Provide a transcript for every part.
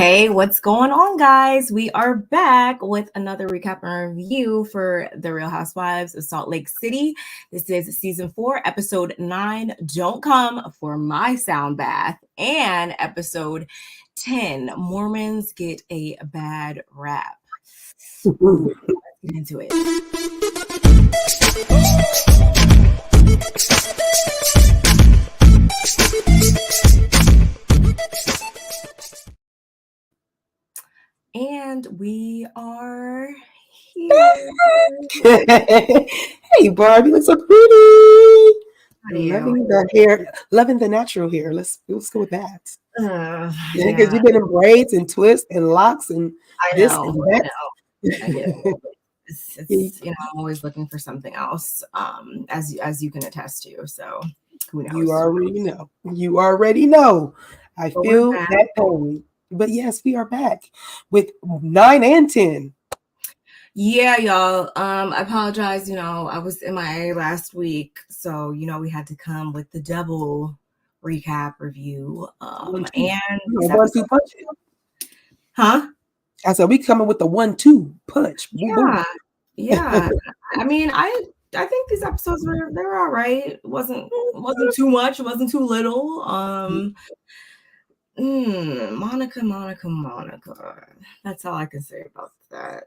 Hey, what's going on, guys? We are back with another recap and review for The Real Housewives of Salt Lake City. This is season 4, episode 9, Don't Come for My Sound Bath, and episode 10, Mormons Get a Bad Rap. Let's get into it. And we are here. Hey, Barb, you look so pretty. Loving the hair, loving the natural hair. Let's go with that. Because you've been in braids and twists and locks and this and that. It's I'm always looking for something else, as you can attest to. So who knows? You already know. I feel that pain. But yes, we are back with 9 and 10. Yeah, y'all. I apologize. I was MIA last week, so we had to come with the double recap review. And 1-2 punch. Huh? I said we coming with the 1-2 punch. Yeah. I mean, I think these episodes they're all right. It wasn't too much. It wasn't too little. Monica. That's all I can say about that.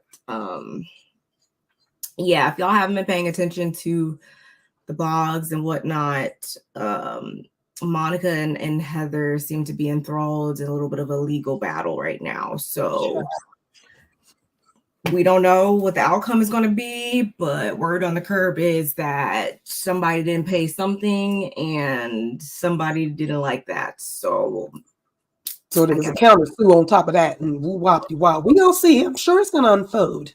Yeah, if y'all haven't been paying attention to the blogs and whatnot, Monica and Heather seem to be enthralled in a little bit of a legal battle right now. So we don't know what the outcome is going to be, but word on the curb is that somebody didn't pay something and somebody didn't like that. So there was a counter sue on top of that, and wow. We gonna see. I'm sure it's gonna unfold.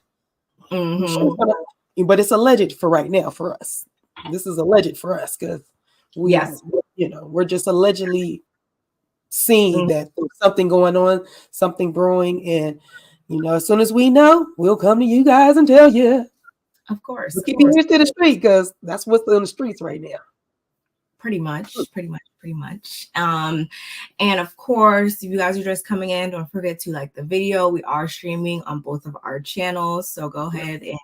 But it's alleged for right now for us. This is alleged for us because we're just allegedly seeing that there's something going on, something brewing, and as soon as we know, we'll come to you guys and tell you. Of course, we'll keep you near to the street because that's what's on the streets right now. Pretty much. And of course, if you guys are just coming in, don't forget to like the video. We are streaming on both of our channels, so go ahead and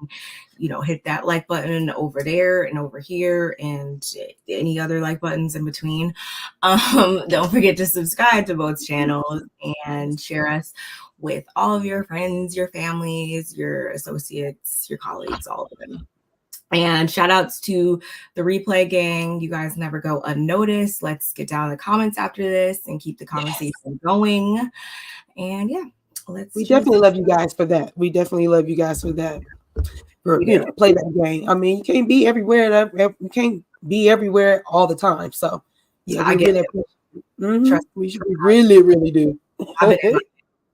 hit that like button over there and over here and any other like buttons in between. Don't forget to subscribe to both channels and share us with all of your friends, your families, your associates, your colleagues, all of them. And shout outs to the replay gang. You guys never go unnoticed. Let's get down in the comments after this and keep the conversation going. And we definitely love you guys for that. For play that game. I mean, you can't be everywhere. You can't be everywhere all the time. So I get it. We really do.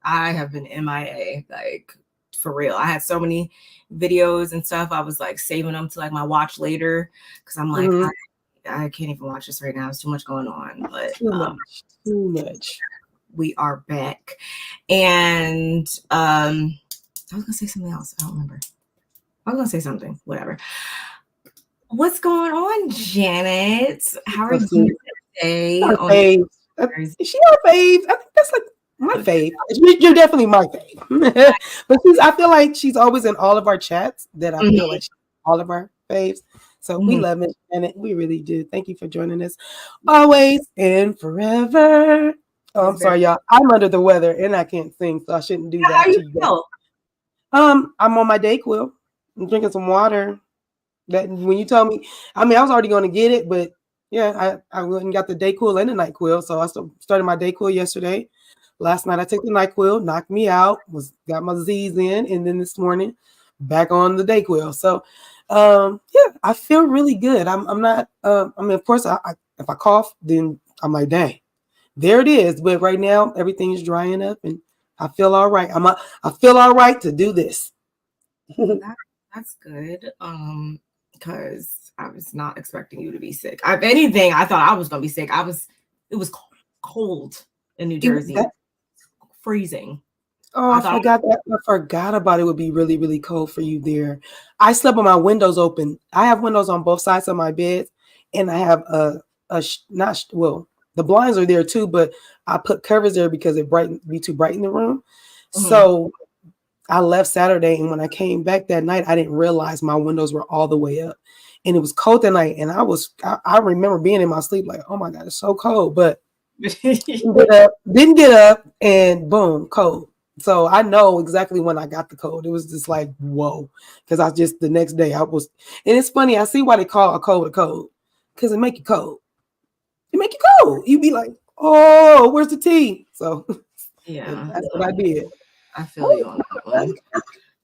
I have been MIA, like for real. I had so many videos and stuff. I was like saving them to like my watch later because I'm like, I can't even watch this right now. There's too much going on. But too much. We are back. And I was gonna say something else. I don't remember. I was gonna say something. Whatever. What's going on, Janet? How are you today? Is she our fave? I think that's like my fave. You're definitely my fave. But I feel like she's always in all of our chats that I feel like she's all of our faves. So we love it, and we really do. Thank you for joining us always and forever. Oh, I'm sorry, y'all. I'm under the weather and I can't sing, so I shouldn't do that. How you feel? I'm on my Dayquil. I'm drinking some water. That when you told me, I was already going to get it, but I went and got the Dayquil and the NyQuil. So I started my Dayquil yesterday. Last night I took the NyQuil, knocked me out, got my Z's in, and then this morning back on the Dayquil. So I feel really good. I'm not. Of course, if I cough, then I'm like, dang, there it is. But right now everything is drying up, and I feel all right. I feel all right to do this. That's good. Because I was not expecting you to be sick. If anything, I thought I was gonna be sick. It was cold in New Jersey. Freezing. Oh, I forgot about it. Would be really, really cold for you there. I slept with my windows open. I have windows on both sides of my bed, and I have the blinds are there too, but I put covers there because it be too bright in the room. Mm-hmm. So I left Saturday, and when I came back that night, I didn't realize my windows were all the way up, and it was cold that night. And I remember being in my sleep like, oh my God, it's so cold, but didn't get up, and boom, cold. So I know exactly when I got the cold. It was just like, whoa, because the next day and it's funny. I see why they call a cold a cold, because it make you cold. It make you cold. You be like, oh, where's the tea? So yeah, that's what I did. I feel you on that one.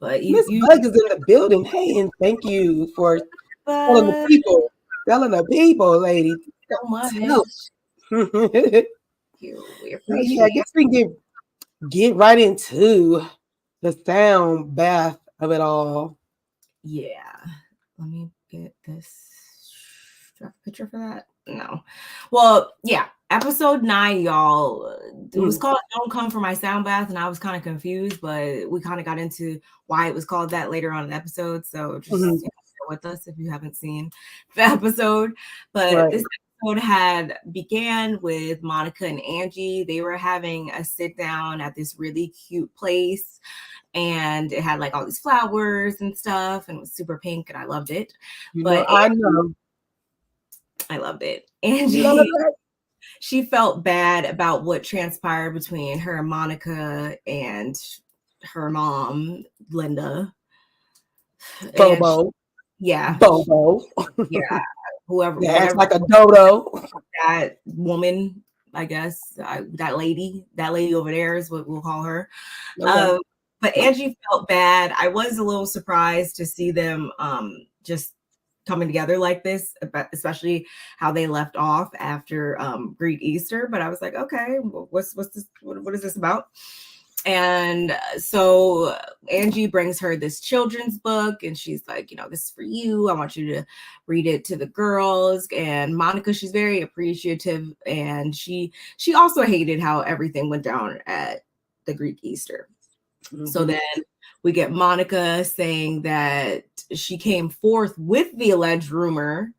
But Miss Bug is in the building. Hey, and thank you for telling the people. Telling the people, lady. So much. We appreciate Yeah, I guess we can get right into the sound bath of it all. Yeah. Let me get this. Do I have a picture for that? No. Well, yeah. Episode 9, y'all. It was called Don't Come for My Sound Bath, and I was kind of confused, but we kind of got into why it was called that later on in the episode. So just share with us if you haven't seen the episode. But this episode began with Monica and Angie. They were having a sit down at this really cute place, and it had like all these flowers and stuff, and it was super pink, and I loved it. I know. I loved it. Angie, she felt bad about what transpired between her and Monica and her mom, Linda. Bobo. Bobo. Yeah. Whoever. That's like a dodo. That woman, I guess. That lady over there is what we'll call her. Okay. But Angie felt bad. I was a little surprised to see them just coming together like this, especially how they left off after Greek Easter. But I was like, okay, what's this? What is this about? And so Angie brings her this children's book, and she's like, this is for you. I want you to read it to the girls. And Monica, she's very appreciative, and she also hated how everything went down at the Greek Easter. So then we get Monica saying that she came forth with the alleged rumor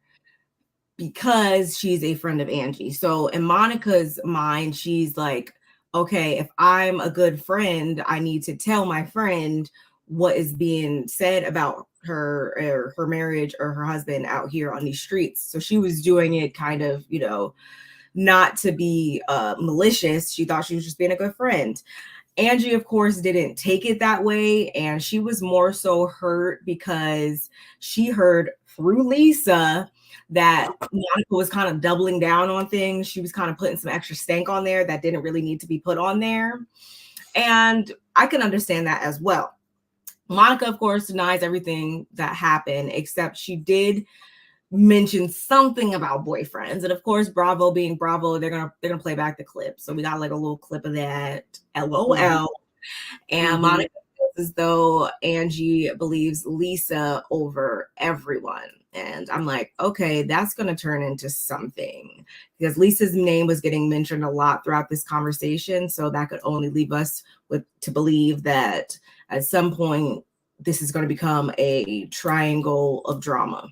because she's a friend of Angie. So in Monica's mind, she's like, okay, if I'm a good friend, I need to tell my friend what is being said about her or her marriage or her husband out here on these streets. So she was doing it kind of, not to be malicious. She thought she was just being a good friend. Angie, of course, didn't take it that way, and she was more so hurt because she heard through Lisa that Monica was kind of doubling down on things. She was kind of putting some extra stank on there that didn't really need to be put on there. And I can understand that as well. Monica, of course, denies everything that happened, except she did mention something about boyfriends. And of course, Bravo being Bravo, they're gonna play back the clip. So we got like a little clip of that. LOL. And Monica feels as though Angie believes Lisa over everyone. And I'm like, okay, that's gonna turn into something, because Lisa's name was getting mentioned a lot throughout this conversation. So that could only leave us to believe that at some point this is going to become a triangle of drama.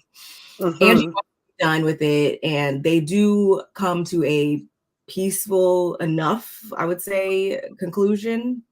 Angie was done with it, and they do come to a peaceful enough, I would say, conclusion.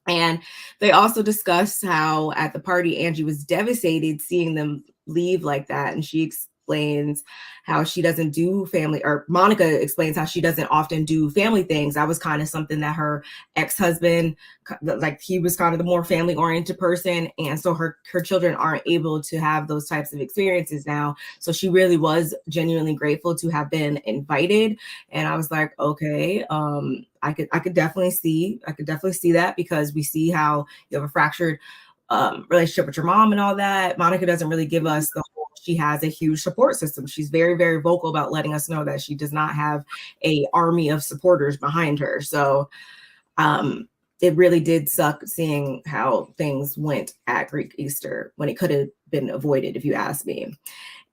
And they also discuss how at the party, Angie was devastated seeing them leave like that. And she explains how she doesn't do family, or Monica explains how she doesn't often do family things. That was kind of something that her ex-husband, like he was kind of the more family oriented person. And so her children aren't able to have those types of experiences now. So she really was genuinely grateful to have been invited. And I was like, okay, I could definitely see that, because we see how you have a fractured relationship with your mom and all that. Monica doesn't really give us the whole, she has a huge support system. She's very, very vocal about letting us know that she does not have a army of supporters behind her. So it really did suck seeing how things went at Greek Easter when it could have been avoided, if you ask me.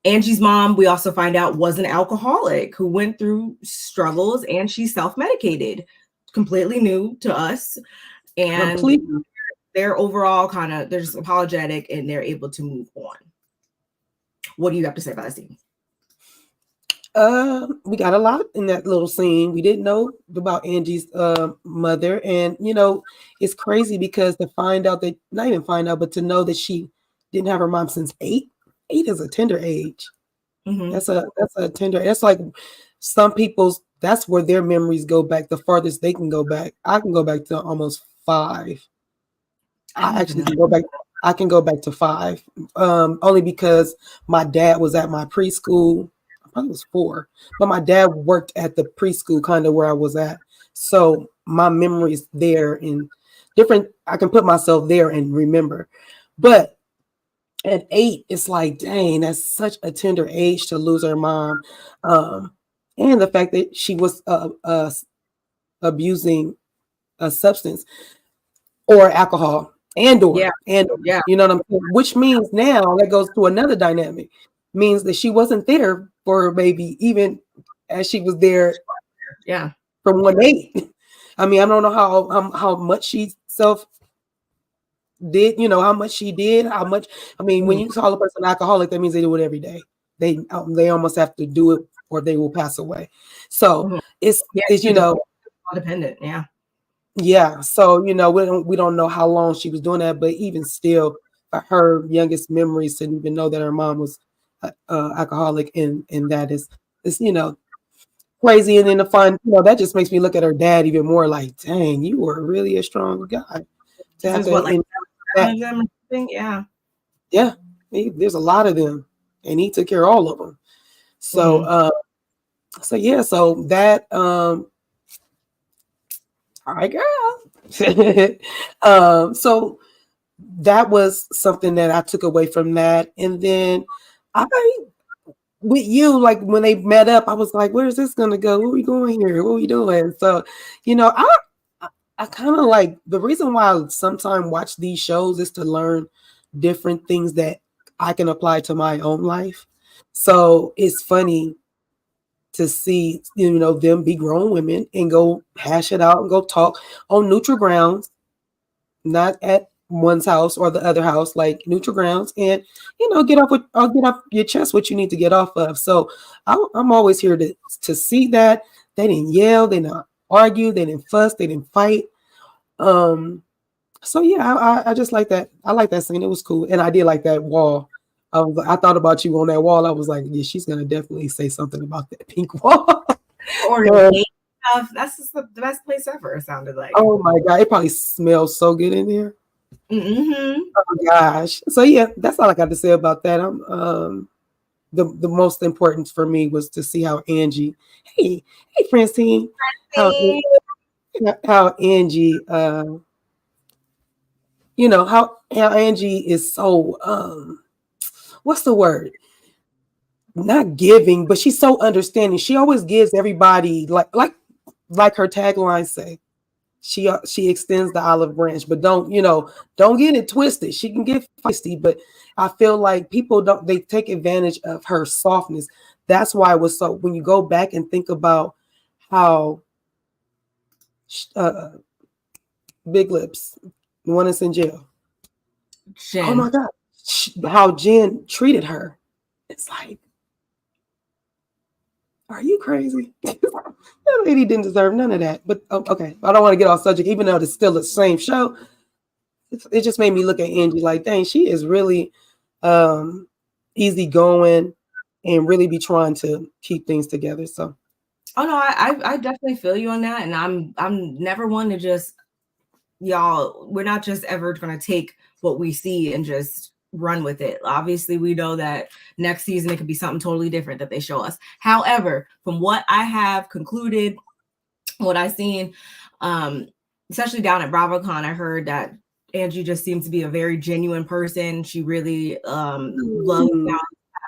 Angie's mom, we also find out, was an alcoholic who went through struggles, and she self-medicated. Completely new to us. And they're overall they're just apologetic, and they're able to move on. What do you have to say about that scene? We got a lot in that little scene. We didn't know about Angie's mother, and it's crazy because to find out that not even find out, but to know that she didn't have her mom since 8. 8 is a tender age. Mm-hmm. That's a tender. That's like some people's. That's where their memories go back. The farthest they can go back. I can go back to almost 5. I actually can go back. I can go back to 5, only because my dad was at my preschool. I probably was 4, but my dad worked at the preschool kind of where I was at. So my memories there in different. I can put myself there and remember. But at 8, it's like, dang, that's such a tender age to lose her mom, and the fact that she was abusing a substance or alcohol and Yeah. you know what I'm saying? Which means now that goes to another dynamic, means that she wasn't there for her baby, even as she was there Yeah. from 1-8. I mean, I don't know how much she self did, how much she did, how much. I mean, when you call a person alcoholic, that means they do it every day. They almost have to do it or they will pass away. So it's dependent. Yeah. Yeah, so we don't know how long she was doing that, but even still, her youngest memories to even know that her mom was alcoholic, and that is crazy. And then to find that just makes me look at her dad even more like, dang, you were really a strong guy to have This is what, like, that. Yeah. Yeah, there's a lot of them, and he took care of all of them. So so that all right, girl. So that was something that I took away from that. And then with you, like when they met up, I was like, where's this gonna go? Where are we going here? What are we doing? So, I kind of like the reason why I sometimes watch these shows is to learn different things that I can apply to my own life. So it's funny to see, them be grown women and go hash it out and go talk on neutral grounds, not at one's house or the other house, like neutral grounds, and get off your chest what you need to get off of. So I'm always here to see that they didn't yell, they didn't argue, they didn't fuss, they didn't fight. So yeah, I just like that. I like that scene. It was cool, and I did like that wall. I thought about you on that wall. I was like, yeah, she's gonna definitely say something about that pink wall. Or that's just the best place ever. It sounded like. Oh my god, it probably smells so good in there. Mm-hmm. Oh gosh. So yeah, that's all I got to say about that. The most important for me was to see how Angie, hey Francine, how Angie, how Angie is so what's the word? Not giving, but she's so understanding. She always gives everybody like her tagline say. She extends the olive branch, but don't get it twisted. She can get feisty, but I feel like people they take advantage of her softness. That's why it was so. When you go back and think about how Big Lips, the one that's in jail. Jen. Oh my God, how Jen treated her. It's like, are you crazy? That lady didn't deserve none of that. But okay, I don't want to get off subject, even though it's still the same show. It just made me look at Angie like, dang, she is really easygoing and really be trying to keep things together. So, oh no, I definitely feel you on that, and I'm never one to just y'all. We're not just ever going to take what we see and just run with it. Obviously, we know that next season it could be something totally different that they show us. However, from what I have concluded, what I've seen, especially down at BravoCon, I heard that Angie just seems to be a very genuine person. She really loves the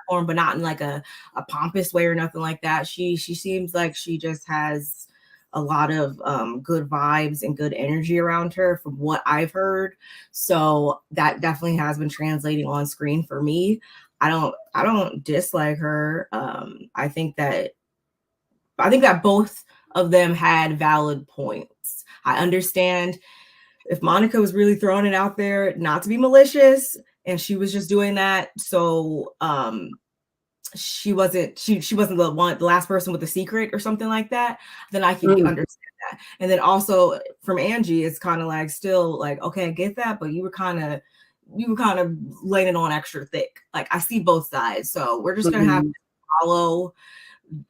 platform, but not in like a pompous way or nothing like that. She seems like she just has a lot of good vibes and good energy around her from what I've heard. So that definitely has been translating on screen for me. I don't dislike her. I think that both of them had valid points. I understand if Monica was really throwing it out there, not to be malicious, and she was just doing that so she wasn't the last person with the secret or something like that, then I can understand that. And then also from Angie, it's kind of like still like, okay, I get that, but you were kind of laying it on extra thick. Like I see both sides. So we're just gonna have to follow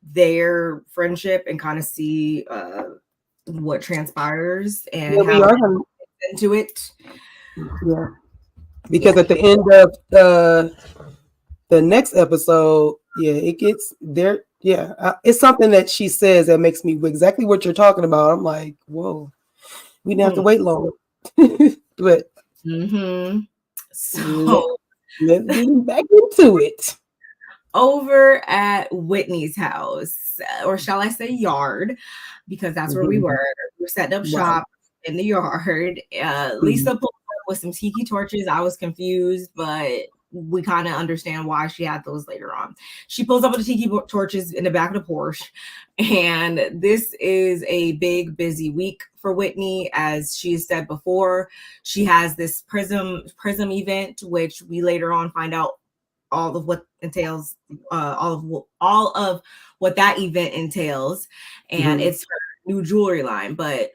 their friendship and kind of see what transpires and how we are into it. Yeah. Because at the end of the next episode, it gets there. Yeah, it's something that she says that makes me exactly what you're talking about. I'm like, whoa, we didn't have to wait long. But so let's get back into it. Over at Whitney's house, or shall I say yard, because that's where we were. We were setting up shop in the yard. Lisa pulled up with some tiki torches. I was confused, but we kind of understand why she had those later on. She pulls up with the tiki torches in the back of the Porsche, and this is a big, busy week for Whitney. As she said before, she has this prism event, which we later on find out all of what entails, all of what that event entails, and it's her new jewelry line. But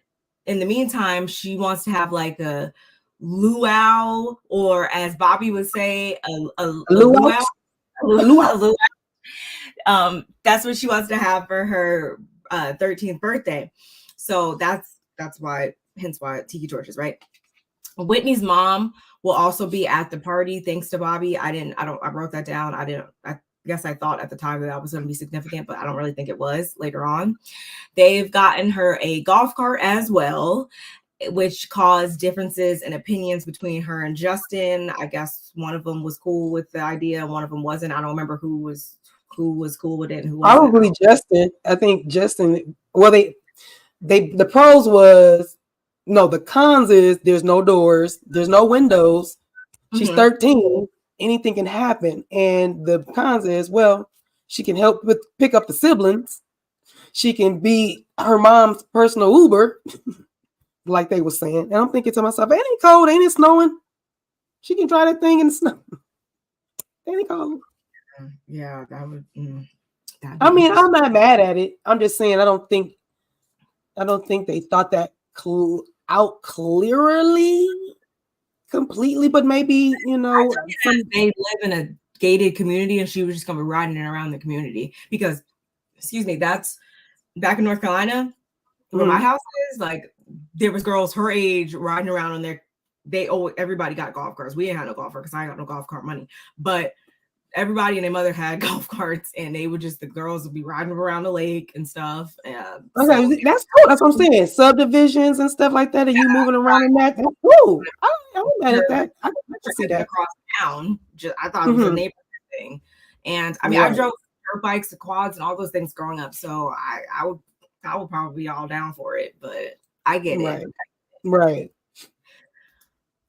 in the meantime, she wants to have like a luau, or as Bobby would say, a luau. That's what she wants to have for her 13th birthday. So that's why, hence why tiki torches, right? Whitney's mom will also be at the party, thanks to Bobby. I wrote that down. I guess I thought at the time that was going to be significant, but I don't really think it was later on. They've gotten her a golf cart as well, which caused differences in opinions between her and Justin. I guess one of them was cool with the idea, one of them wasn't. I don't remember who was cool with it and who wasn't. Probably Justin. I think Justin. Well, the pros was, no, the cons is there's no doors, there's no windows. She's 13. Anything can happen. And the cons is, well, she can help with pick up the siblings. She can be her mom's personal Uber, like they were saying. And I'm thinking to myself, it ain't cold, ain't it snowing? She can try that thing in the snow. It ain't cold. Yeah, that would. I mean, I'm not mad at it. I'm just saying I don't think they thought that out clearly, completely, but maybe, they live in a gated community and she was just gonna be riding around the community, because that's back in North Carolina where my house is. Like there was girls her age riding around on their, everybody got golf carts. We didn't have no golf cart because I ain't got no golf cart money, but everybody and their mother had golf carts, and the girls would be riding around the lake and stuff. Okay, so, that's cool. That's what I'm saying. Subdivisions and stuff like that, and you moving around in that. That's cool. I'm mad at that. I can see that across town. I thought it was a neighborhood thing, and I mean, I drove dirt bikes, the quads, and all those things growing up. So I would probably be all down for it, but I get it. Right.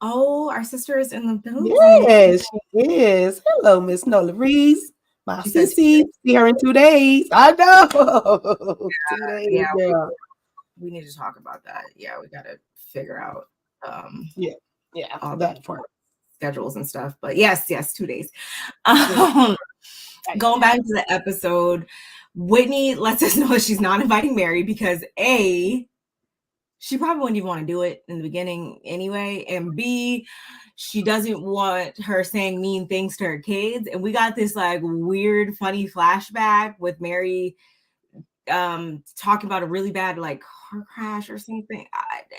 Oh, our sister is in the building. Yes, she is. Hello, Miss Nola Reese. My sissy. See her in 2 days. I know. 2 days. Yeah. We need to talk about that. Yeah, we got to figure out. All that part. Schedules and stuff. But yes, 2 days. Going back to the episode, Whitney lets us know that she's not inviting Mary because she probably wouldn't even want to do it in the beginning anyway. And B, she doesn't want her saying mean things to her kids. And we got this like weird, funny flashback with Mary talking about a really bad like car crash or something.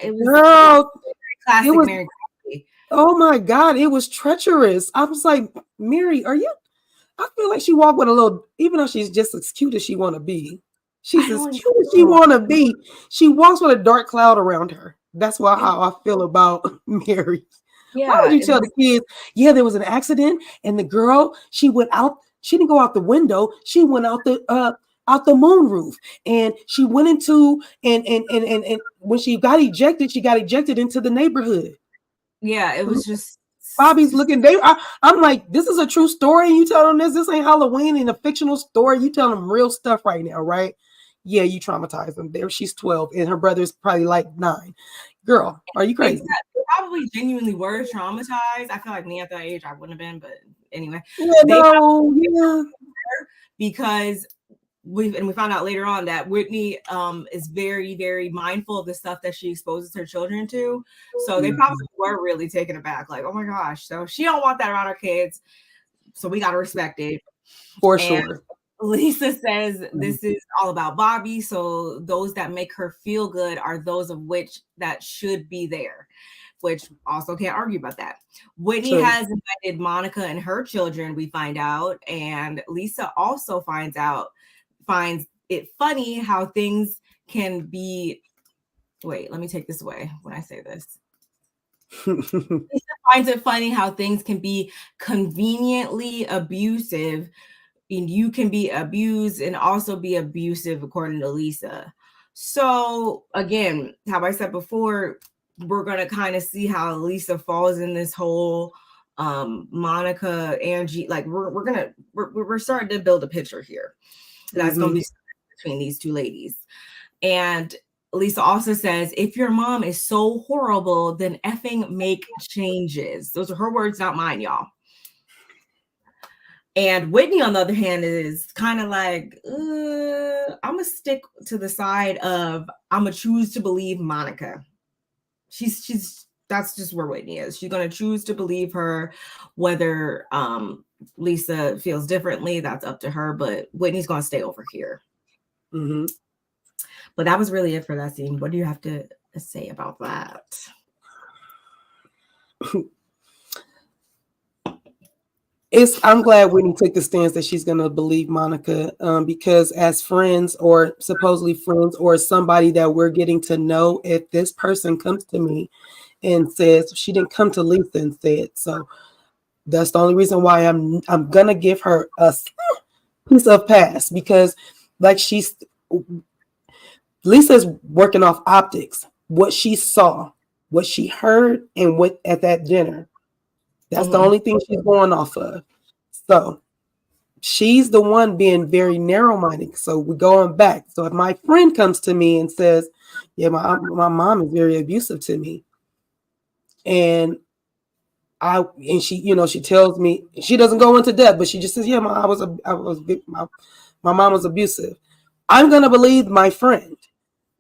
It was classic Mary. Oh my God, it was treacherous. I was like, Mary, I feel like she walked with a little, even though she's just as cute as she want to be. She's as cute as she want to be. She walks with a dark cloud around her. That's how I feel about Mary. Yeah, why would you tell the kids, there was an accident and the girl, she went out, she didn't go out the window, she went out the moonroof, and she went into and when she got ejected into the neighborhood. Yeah, it was just Bobby's looking. I'm like, this is a true story. You tell them this ain't Halloween and a fictional story. You tell them real stuff right now, right? Yeah, you traumatize them. There, she's 12, and her brother's probably like 9. Girl, are you crazy? They probably genuinely were traumatized. I feel like me at that age, I wouldn't have been, but anyway. because we found out later on that Whitney is very, very mindful of the stuff that she exposes her children to. So they probably were really taken aback, like, oh my gosh, so she don't want that around her kids. So we gotta respect it. For sure. Lisa says this is all about Bobby. So those that make her feel good are those of which that should be there, which also can't argue about that. Whitney has invited Monica and her children, we find out, and Lisa also finds it funny how things can be. Wait, let me take this away when I say this. Lisa finds it funny how things can be conveniently abusive, and you can be abused and also be abusive, according to Lisa. So again, how I said before, we're gonna kind of see how Lisa falls in this whole Monica, Angie. Like we're starting to build a picture here that's gonna be between these two ladies. And Lisa also says, if your mom is so horrible, then effing make changes. Those are her words, not mine, y'all. And Whitney, on the other hand, is kind of like, I'm going to stick to the side of, I'm going to choose to believe Monica. That's just where Whitney is. She's going to choose to believe her, whether Lisa feels differently, that's up to her. But Whitney's going to stay over here. Mm-hmm. But that was really it for that scene. What do you have to say about that? I'm glad Whitney took the stance that she's going to believe Monica, because as friends or supposedly friends or somebody that we're getting to know, if this person comes to me and says she didn't come to Lisa and say it, so that's the only reason why I'm going to give her a piece of pass, because like Lisa's working off optics, what she saw, what she heard, and what at that dinner. That's the only thing she's going off of. So she's the one being very narrow-minded. So we're going back. So if my friend comes to me and says, yeah, my mom is very abusive to me. And she tells me, she doesn't go into depth, but she just says, yeah, my mom was abusive. I'm going to believe my friend.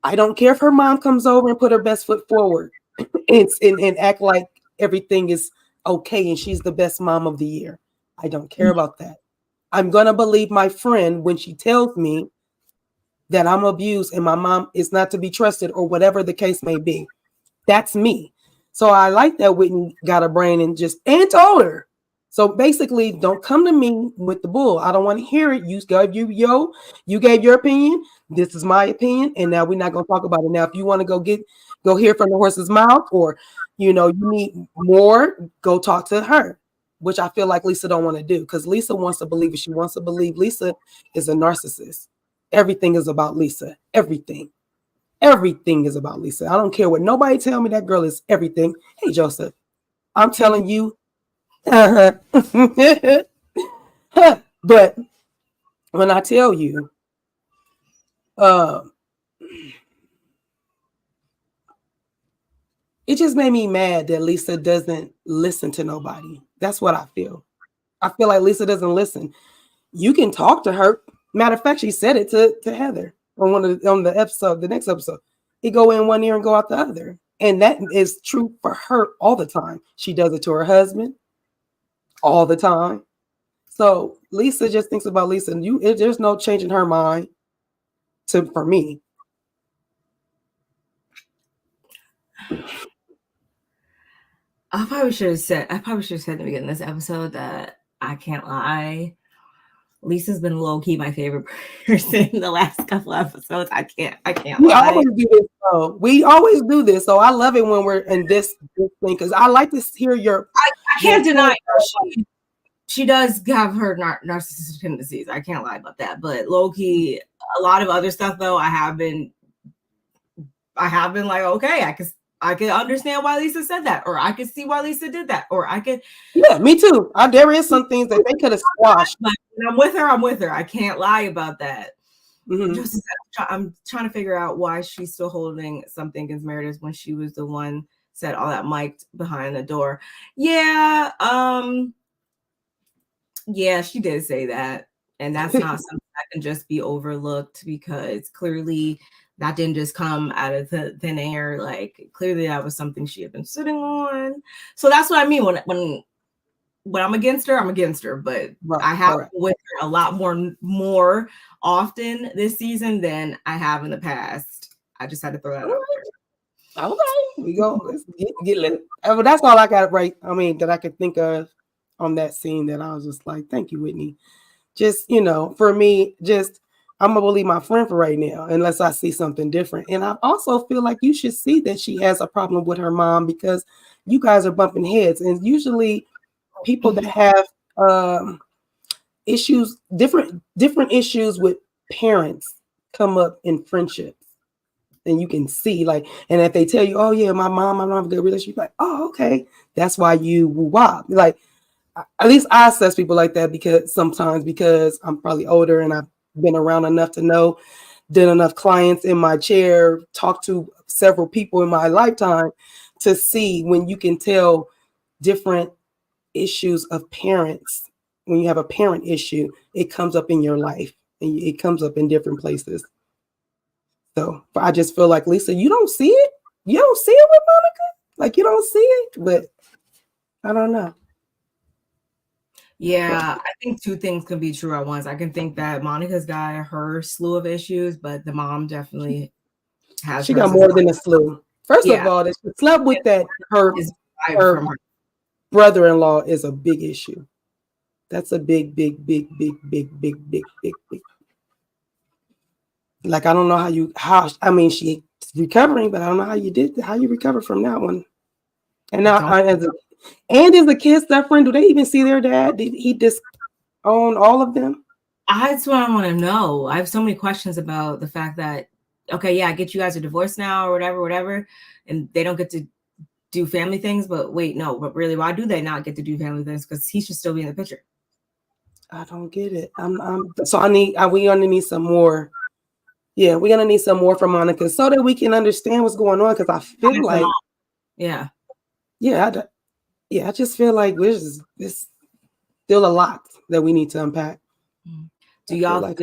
I don't care if her mom comes over and put her best foot forward and act like everything is okay and she's the best mom of the year. I don't care about that. I'm going to believe my friend when she tells me that I'm abused and my mom is not to be trusted or whatever the case may be. That's me. So I like that Whitney got a brain and told her. So basically, don't come to me with the bull. I don't want to hear it. You gave your opinion. This is my opinion. And now we're not going to talk about it. Now, if you want to go hear from the horse's mouth, or, you need more, go talk to her, which I feel like Lisa don't want to do, because Lisa wants to believe it. She wants to believe Lisa is a narcissist. Everything is about Lisa. Everything is about Lisa. I don't care what nobody tell me. That girl is everything. Hey, Joseph, I'm telling you. But when I tell you, it just made me mad that Lisa doesn't listen to nobody. That's what I feel. I feel like Lisa doesn't listen. You can talk to her. Matter of fact, she said it to Heather on the next episode. It go in one ear and go out the other. And that is true for her all the time. She does it to her husband all the time. So Lisa just thinks about Lisa, and there's no changing her mind for me. I probably should have said at the beginning of this episode that I can't lie, Lisa's been low key my favorite person in the last couple episodes. I can't lie. We always do this. So I love it when we're in this thing, because I like to hear your. I can't deny she does have her narcissistic tendencies. I can't lie about that. But low key, a lot of other stuff though, I have been like, okay, I could understand why Lisa said that, or I could see why Lisa did that, or I could. Yeah, me too. There is some things that they could have squashed. But I'm with her. I can't lie about that. Mm-hmm. I'm trying to figure out why she's still holding something against Meredith when she was the one said all that mic'd behind the door. Yeah, yeah, she did say that. And that's not something that can just be overlooked, because clearly that didn't just come out of thin air. Like, clearly that was something she had been sitting on. So that's what I mean when I'm against her, I'm against her. But I have been with her a lot more often this season than I have in the past. I just had to throw that out there. Okay, we go. Let's get lit. But that's all I got right. I mean, that I could think of on that scene that I was just like, thank you, Whitney. Just, for me, I'm gonna believe my friend for right now, unless I see something different. And I also feel like you should see that she has a problem with her mom, because you guys are bumping heads. And usually people that have issues, different issues with parents come up in friendships. And you can see, like, and if they tell you, oh yeah, my mom have a good relationship, like, oh, okay, that's why you woo-wop. Like, at least I assess people like that, because sometimes, because I'm probably older and I've been around enough to know, done enough clients in my chair, talked to several people in my lifetime to see when you can tell different issues of parents. When you have a parent issue, it comes up in your life, and it comes up in different places. So I just feel like, Lisa, you don't see it. You don't see it with Monica. Like, you don't see it, but I don't know. Yeah, I think two things can be true at once. I can think that Monica's got her slew of issues, but the mom definitely has. She got more than a slew. First of all, that she slept with that her brother-in-law is a big issue. That's a big. Like, I don't know how she's recovering, but I don't know how you recover from that one. And now, is the kid's their friend? Do they even see their dad? Did he disown all of them? That's what I want to know. I have so many questions about the fact that, okay, yeah, I get you guys a divorce now or whatever, and they don't get to do family things. But wait, no, but really, why do they not get to do family things? Because he should still be in the picture. I don't get it. We gonna need some more. Yeah, we're gonna need some more from Monica so that we can understand what's going on. Because I feel like, I just feel like there's still a lot that we need to unpack. Do y'all feel like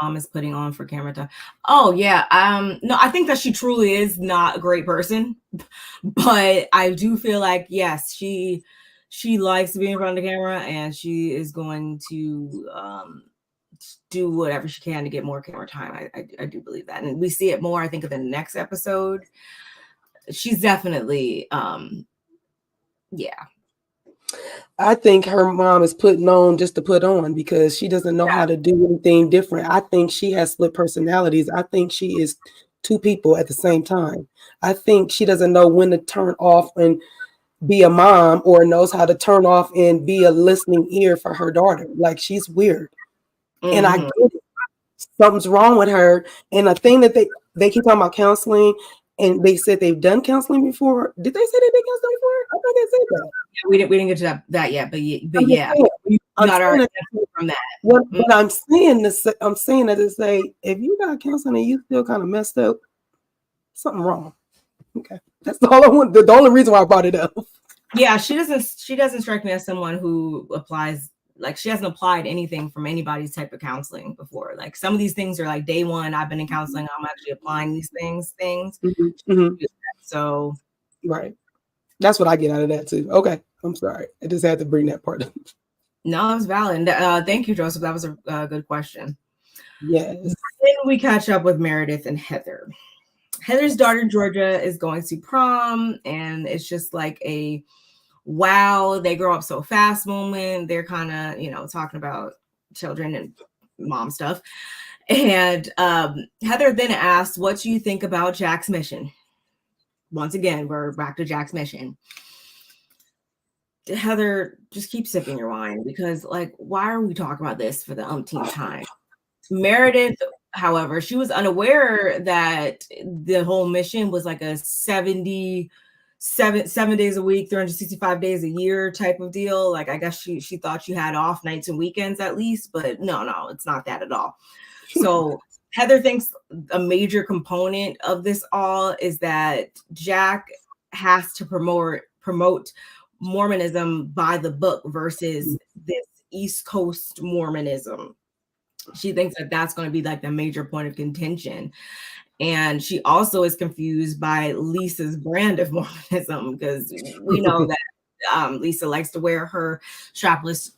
mom is putting on for camera time? Oh yeah. No, I think that she truly is not a great person, but I do feel like, yes, she likes to be in front of the camera, and she is going to do whatever she can to get more camera time. I do believe that, and we see it more, I think, in the next episode. She's definitely I think her mom is putting on just to put on, because she doesn't know how to do anything different. I think she has split personalities. I think she is two people at the same time. I think she doesn't know when to turn off and be a mom, or knows how to turn off and be a listening ear for her daughter. Like, she's weird. Mm-hmm. And I get it. Something's wrong with her. And the thing that they keep talking about counseling, and they said they've done counseling before. Did they say they did counseling before? I think they said that. Yeah, we didn't get to that yet, but yeah, we got our from that. What I'm saying that to say, if you got counseling and you feel kind of messed up, something wrong. Okay, that's the only reason why I brought it up. Yeah, she doesn't strike me as someone who applies. Like, she hasn't applied anything from anybody's type of counseling before. Like, some of these things are like, day one, I've been in counseling, I'm actually applying these things. Mm-hmm. So, right. That's what I get out of that too. Okay, I'm sorry. I just had to bring that part up. No, it's valid. Thank you, Joseph. That was a good question. Yes. Then we catch up with Meredith and Heather. Heather's daughter, Georgia, is going to prom, and it's just like a wow, they grow up so fast moment. They're kind of, talking about children and mom stuff. And Heather then asks, what do you think about Jack's mission? Once again, we're back to Jack's mission. Heather, just keep sipping your wine, because, like, why are we talking about this for the umpteenth time? Meredith, however, she was unaware that the whole mission was like a 7 days a week, 365 days a year type of deal. Like, I guess she thought you had off nights and weekends at least, but no, it's not that at all. So Heather thinks a major component of this all is that Jack has to promote Mormonism by the book versus this East Coast Mormonism. She thinks that that's going to be like the major point of contention. And she also is confused by Lisa's brand of Mormonism, because we know that Lisa likes to wear her strapless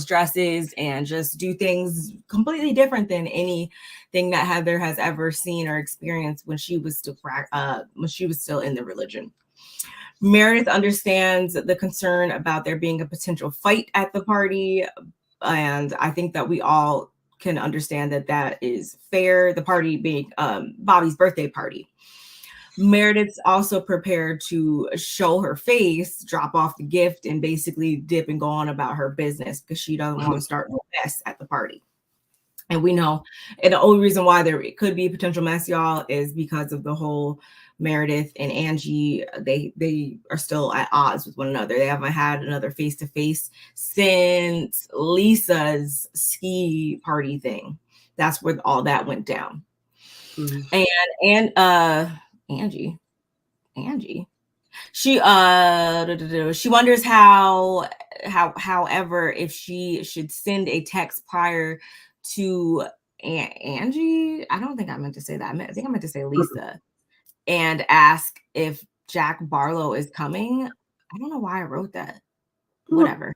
dresses and just do things completely different than anything that Heather has ever seen or experienced when she was still in the religion. Meredith understands the concern about there being a potential fight at the party, and I think that we all can understand that that is fair. The party being Bobby's birthday party. Meredith's also prepared to show her face, drop off the gift, and basically dip and go on about her business because she doesn't want to start no mess at the party. And we know, and the only reason why there could be a potential mess, y'all, is because of the whole Meredith and Angie. They are still at odds with one another. They haven't had another face-to-face since Lisa's ski party thing. That's where all that went down. Mm-hmm. And Angie. She wonders however, if she should send a text prior to Angie. I don't think I meant to say that. I think I meant to say Lisa, and ask if Jack Barlow is coming. I don't know why I wrote that. Whatever.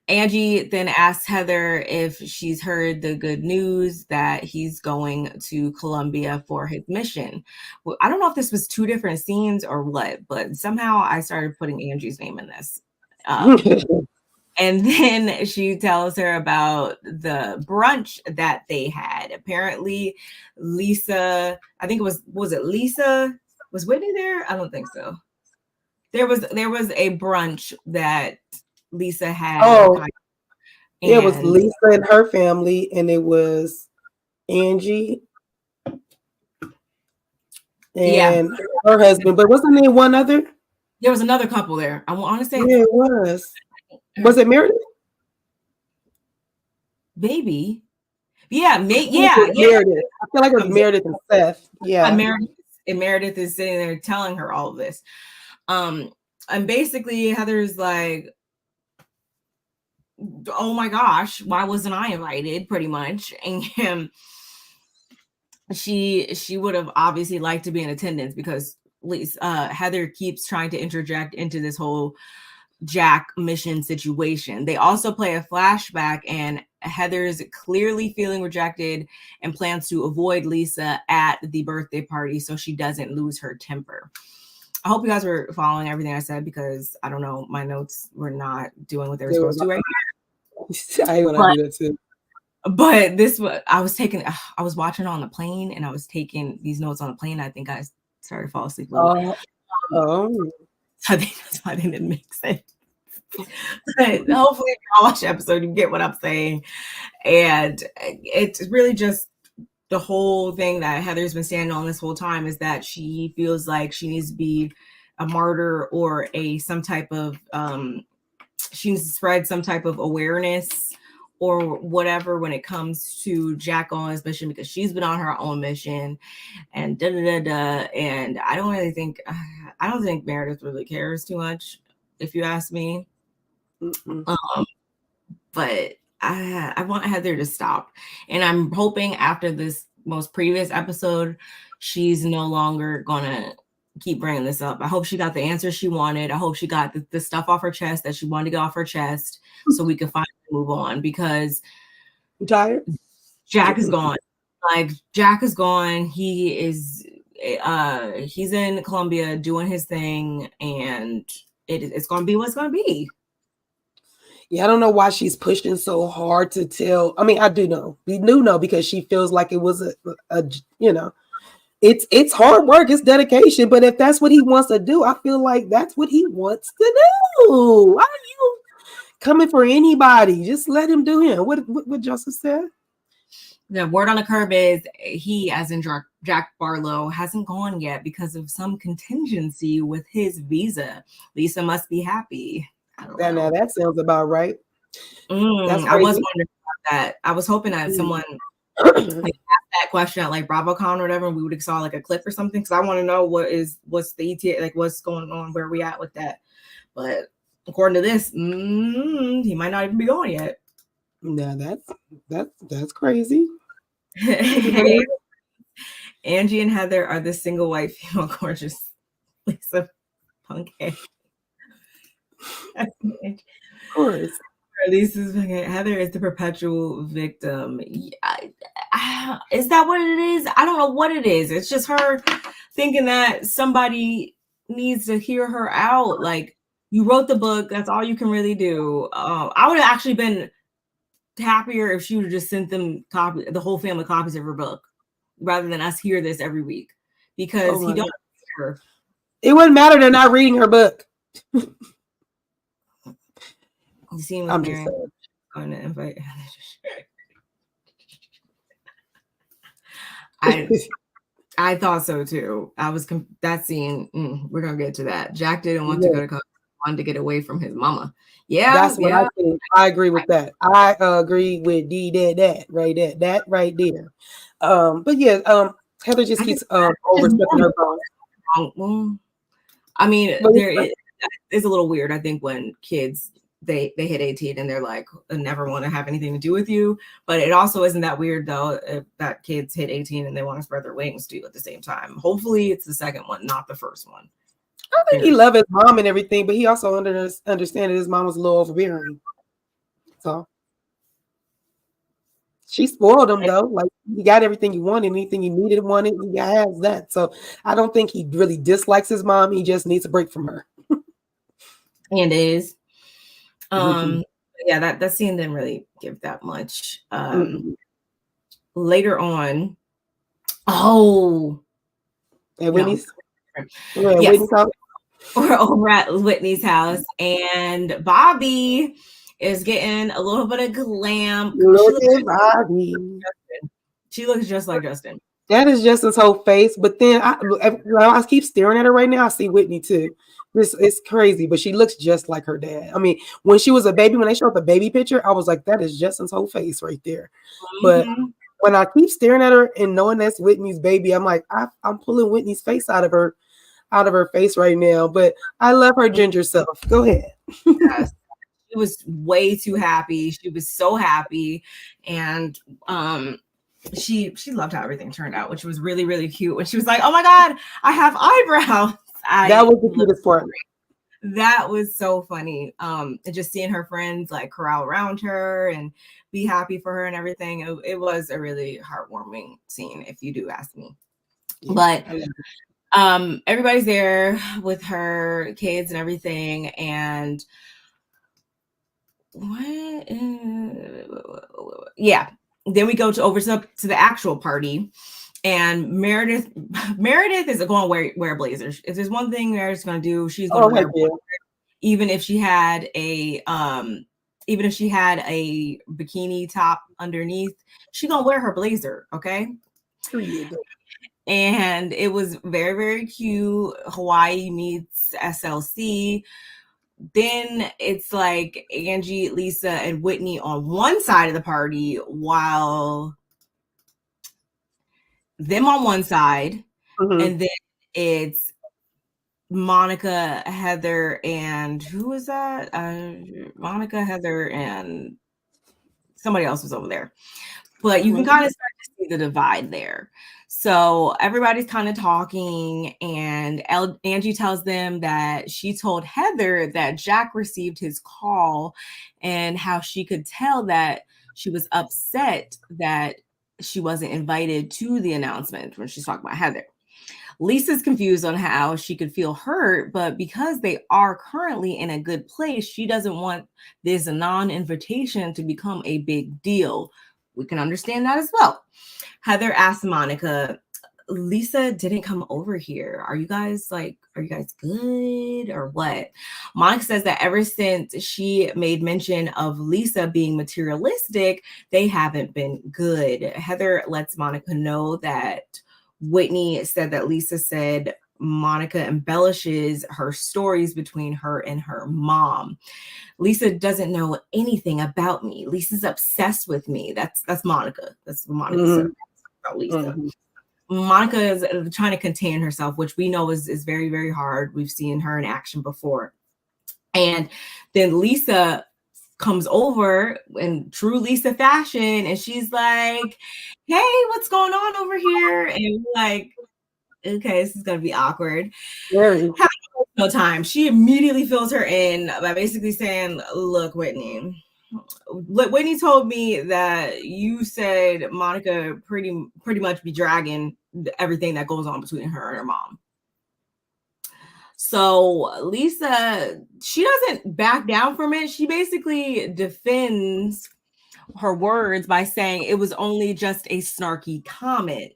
Angie then asks Heather if she's heard the good news that he's going to Colombia for his mission. Well, I don't know if this was two different scenes or what, but somehow I started putting Angie's name in this. And then she tells her about the brunch that they had. Apparently, Lisa, I think was it Lisa? Was Whitney there? I don't think so. There was a brunch that Lisa had. Oh, it was Lisa and her family, and it was Angie and her husband. But wasn't there one other? There was another couple there. I want to say it was. Was it Meredith? Baby. Yeah, Meredith. I feel like it was Meredith and Seth. Yeah. And Meredith is sitting there telling her all of this. And basically Heather's like, oh my gosh, why wasn't I invited? Pretty much. And she would have obviously liked to be in attendance, because Heather keeps trying to interject into this whole Jack mission situation. They also play a flashback, and Heather's clearly feeling rejected and plans to avoid Lisa at the birthday party so she doesn't lose her temper. I hope you guys were following everything I said, because I don't know, my notes were not doing what they were supposed to right now. I want to do that too. But I was watching on the plane, and I was taking these notes on the plane. I think I started to fall asleep. I think that's why they didn't make sense. But hopefully, if you all watch the episode, you get what I'm saying. And it's really just the whole thing that Heather's been standing on this whole time, is that she feels like she needs to be a martyr or some type of she needs to spread some type of awareness or whatever when it comes to Jack on his mission, because she's been on her own mission and and I don't think Meredith really cares too much, if you ask me. But I want Heather to stop, and I'm hoping after this most previous episode she's no longer gonna keep bringing this up. I hope she got the answer she wanted. I hope she got the stuff off her chest that she wanted to get off her chest, so we could finally move on, because tired. Jack is gone. Like, Jack is gone. He is he's in Colombia doing his thing, and it's gonna be what's gonna be. Yeah, I don't know why she's pushing so hard to tell. I mean, I do know. We do know, because she feels like it was a it's hard work, it's dedication. But if that's what he wants to do, I feel like that's what he wants to do. Why are you coming for anybody? Just let him do him. What Joseph said? The word on the curb is he, as in Jack Barlow, hasn't gone yet because of some contingency with his visa. Lisa must be happy. Now that sounds about right. I was wondering about that. I was hoping that someone asked that question at like BravoCon or whatever, and we would have saw like a clip or something, because I want to know what's the ETA, like what's going on, where we at with that. But according to this, he might not even be going yet. Now that's crazy. Angie and Heather are the single white female gorgeous Lisa Punkhead. Of course. Lisa's Heather is the perpetual victim. Is that what it is? I don't know what it is. It's just her thinking that somebody needs to hear her out. Like, you wrote the book. That's all you can really do. I would have actually been happier if she would have just sent them the whole family copies of her book, rather than us hear this every week, because he don't hear her. It wouldn't matter. They're not reading her book. You see him with Mary going to invite. I thought so too. I was that scene. We're gonna get to that. Jack didn't want to go to college. Wanted to get away from his mama. Yeah, that's what I think. I agree with that. I agree with that right there. But yeah, Heather just keeps overstepping her bounds. I mean, it's a little weird. I think when kids they hit 18 and they're like, I never want to have anything to do with you. But it also isn't that weird though that kids hit 18 and they want to spread their wings too at the same time. Hopefully it's the second one, not the first one. I think he loved his mom and everything, but he also understand that his mom was a little overbearing. So she spoiled him though. Like, he got everything he wanted, anything he needed, wanted, he has that. So I don't think he really dislikes his mom. He just needs a break from her. And is. Yeah, that scene didn't really give that much. Later on, at Whitney's? No. Yes. Whitney's house? We're over at Whitney's house, and Bobby is getting a little bit of glam. Look at Bobby. She looks just like Justin. That is Justin's whole face. But then I keep staring at her right now. I see Whitney too. It's crazy, but she looks just like her dad. I mean, when she was a baby, when they showed the baby picture, I was like, that is Justin's whole face right there. But when I keep staring at her and knowing that's Whitney's baby, I'm like, I'm pulling Whitney's face out of her face right now. But I love her ginger self. Go ahead. Yes. She was way too happy. She was so happy. And she loved how everything turned out, which was really, really cute. When she was like, oh my God, I have eyebrows. That was the cutest part. That was so funny. And just seeing her friends like corral around her and be happy for her and everything. It was a really heartwarming scene, if you do ask me. Yeah, but everybody's there with her kids and everything. And then we go over to the actual party. And Meredith is going to wear a blazer. If there's one thing Meredith's going to do, she's going to wear a blazer. Even if she had a bikini top underneath, she's going to wear her blazer, okay? And it was very, very cute. Hawaii meets SLC. Then it's like Angie, Lisa, and Whitney on one side of the party, while them on one side, and then it's Monica, Heather, and who was that? Monica, Heather, and somebody else was over there. But you can kind of start to see the divide there. So everybody's kind of talking, and Angie tells them that she told Heather that Jack received his call and how she could tell that she was upset that she wasn't invited to the announcement when she's talking about Heather. Lisa's confused on how she could feel hurt, but because they are currently in a good place, she doesn't want this non-invitation to become a big deal. We can understand that as well. Heather asked Monica, Lisa didn't come over here. Are you guys good or what? Monica says that ever since she made mention of Lisa being materialistic, they haven't been good. Heather lets Monica know that Whitney said that Lisa said Monica embellishes her stories between her and her mom. Lisa doesn't know anything about me. Lisa's obsessed with me. That's Monica. That's what Monica said about Lisa. Monica is trying to contain herself, which we know is very, very hard. We've seen her in action before. And then Lisa comes over in true Lisa fashion, and she's like, "Hey, what's going on over here?" And we're like, "Okay, this is gonna be awkward." Very. No time. She immediately fills her in by basically saying, "Look, Whitney. Whitney told me that you said Monica pretty much be dragging everything that goes on between her and her mom." So Lisa, she doesn't back down from it. She basically defends her words by saying it was only just a snarky comment.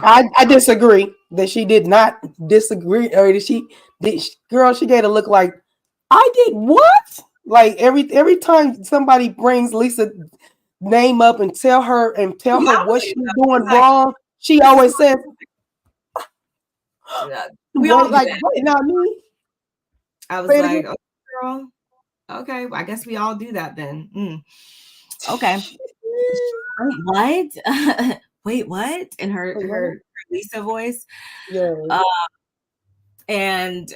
I disagree that she did not disagree, or did she? Girl, she gave a look like, I did what? Like every time somebody brings Lisa name up and tell her what she's doing wrong, she always says, we all like, wait, not me. I was like, okay, girl, okay, well, I guess we all do that then. Okay. What? Wait, what? In her Lisa voice. Yeah. And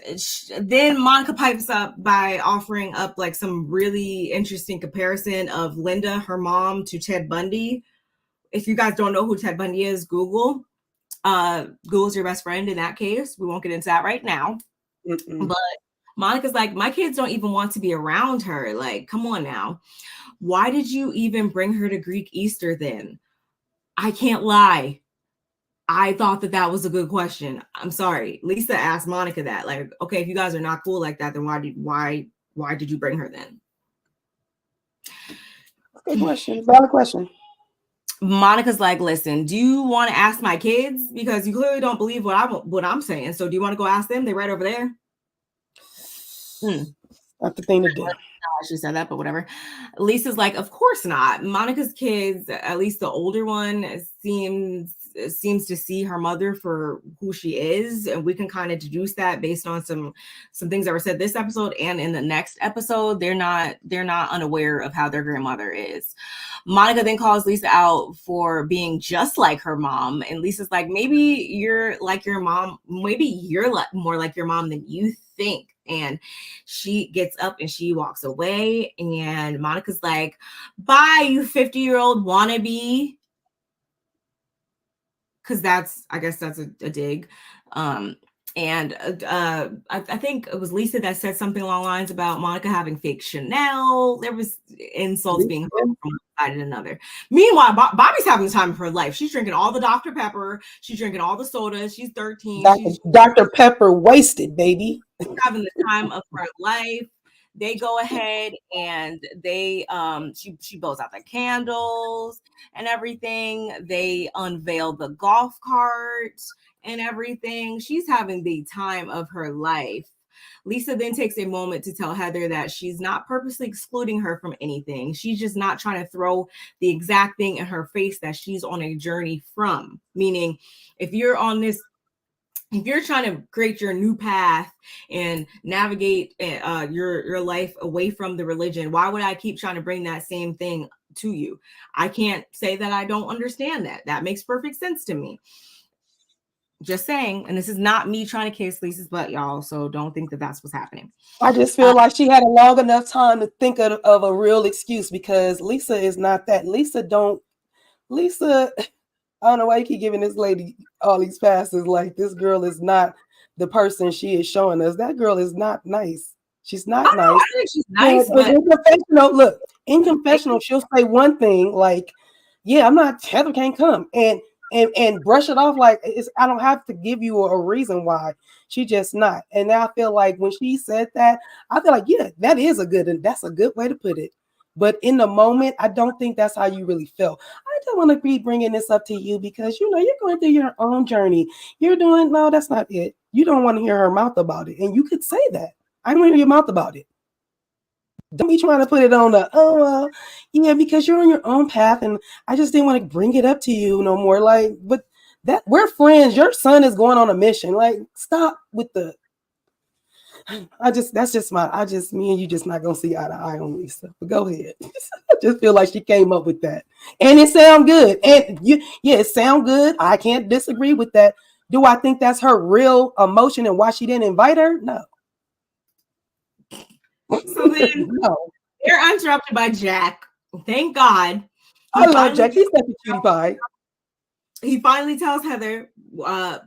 then Monica pipes up by offering up like some really interesting comparison of Linda, her mom, to Ted Bundy. If you guys don't know who Ted Bundy is, Google. Google's your best friend in that case. We won't get into that right now. But Monica's like, my kids don't even want to be around her. Like, come on now. Why did you even bring her to Greek Easter then? I can't lie. I thought that was a good question. I'm sorry. Lisa asked Monica that. Like, okay, if you guys are not cool like that, then why did you bring her then? Good question. Valid question. Monica's like, listen, do you want to ask my kids? Because you clearly don't believe what I'm saying. So do you want to go ask them? They're right over there. Not the thing to do. I should have said that, but whatever. Lisa's like, of course not. Monica's kids, at least the older one, seems to see her mother for who she is, and we can kind of deduce that based on some things that were said this episode and in the next episode. They're not unaware of how their grandmother is. Monica then calls Lisa out for being just like her mom, and Lisa's like, maybe you're like your mom, maybe you're more like your mom than you think. And she gets up and she walks away, and Monica's like, bye, you 50-year-old wannabe. Because I guess that's a dig. And I think it was Lisa that said something along the lines about Monica having fake Chanel. There was insults being hurled from one side and another. Meanwhile, Bobby's having the time of her life. She's drinking all the Dr. Pepper. She's drinking all the sodas. She's 13. Dr. Pepper wasted, baby. She's having the time of her life. They go ahead and they she blows out the candles and everything. They unveil the golf cart and everything. She's having the time of her life. Lisa then takes a moment to tell Heather that she's not purposely excluding her from anything. She's just not trying to throw the exact thing in her face that she's on a journey from. Meaning, if you're trying to create your new path and navigate your life away from the religion, why would I keep trying to bring that same thing to you? I can't say that I don't understand that. That makes perfect sense to me. Just saying. And this is not me trying to kiss Lisa's butt, y'all. So don't think that that's what's happening. I just feel like she had a long enough time to think of a real excuse, because Lisa is not that. Lisa, I don't know why you keep giving this lady all these passes. Like, this girl is not the person she is showing us. That girl is not nice. She's not nice. I think she's nice, but in confessional, she'll say one thing like, yeah, I'm not, Heather can't come. And brush it off like I don't have to give you a reason why. She just not. And now I feel like when she said that, I feel like, yeah, that's a good way to put it. But in the moment, I don't think that's how you really felt. I don't want to be bringing this up to you because, you're going through your own journey. No, that's not it. You don't want to hear her mouth about it. And you could say that. I don't want to hear your mouth about it. Don't be trying to put it on because you're on your own path and I just didn't want to bring it up to you no more. Like, but that we're friends. Your son is going on a mission. Like, stop with the. Me and you just not gonna see eye to eye on Lisa. But go ahead. I just feel like she came up with that, and it sound good. And it sound good. I can't disagree with that. Do I think that's her real emotion and why she didn't invite her? No. So then No. they're interrupted by Jack. Thank God. I love Jack. He's such a cutie pie. He finally tells Heather,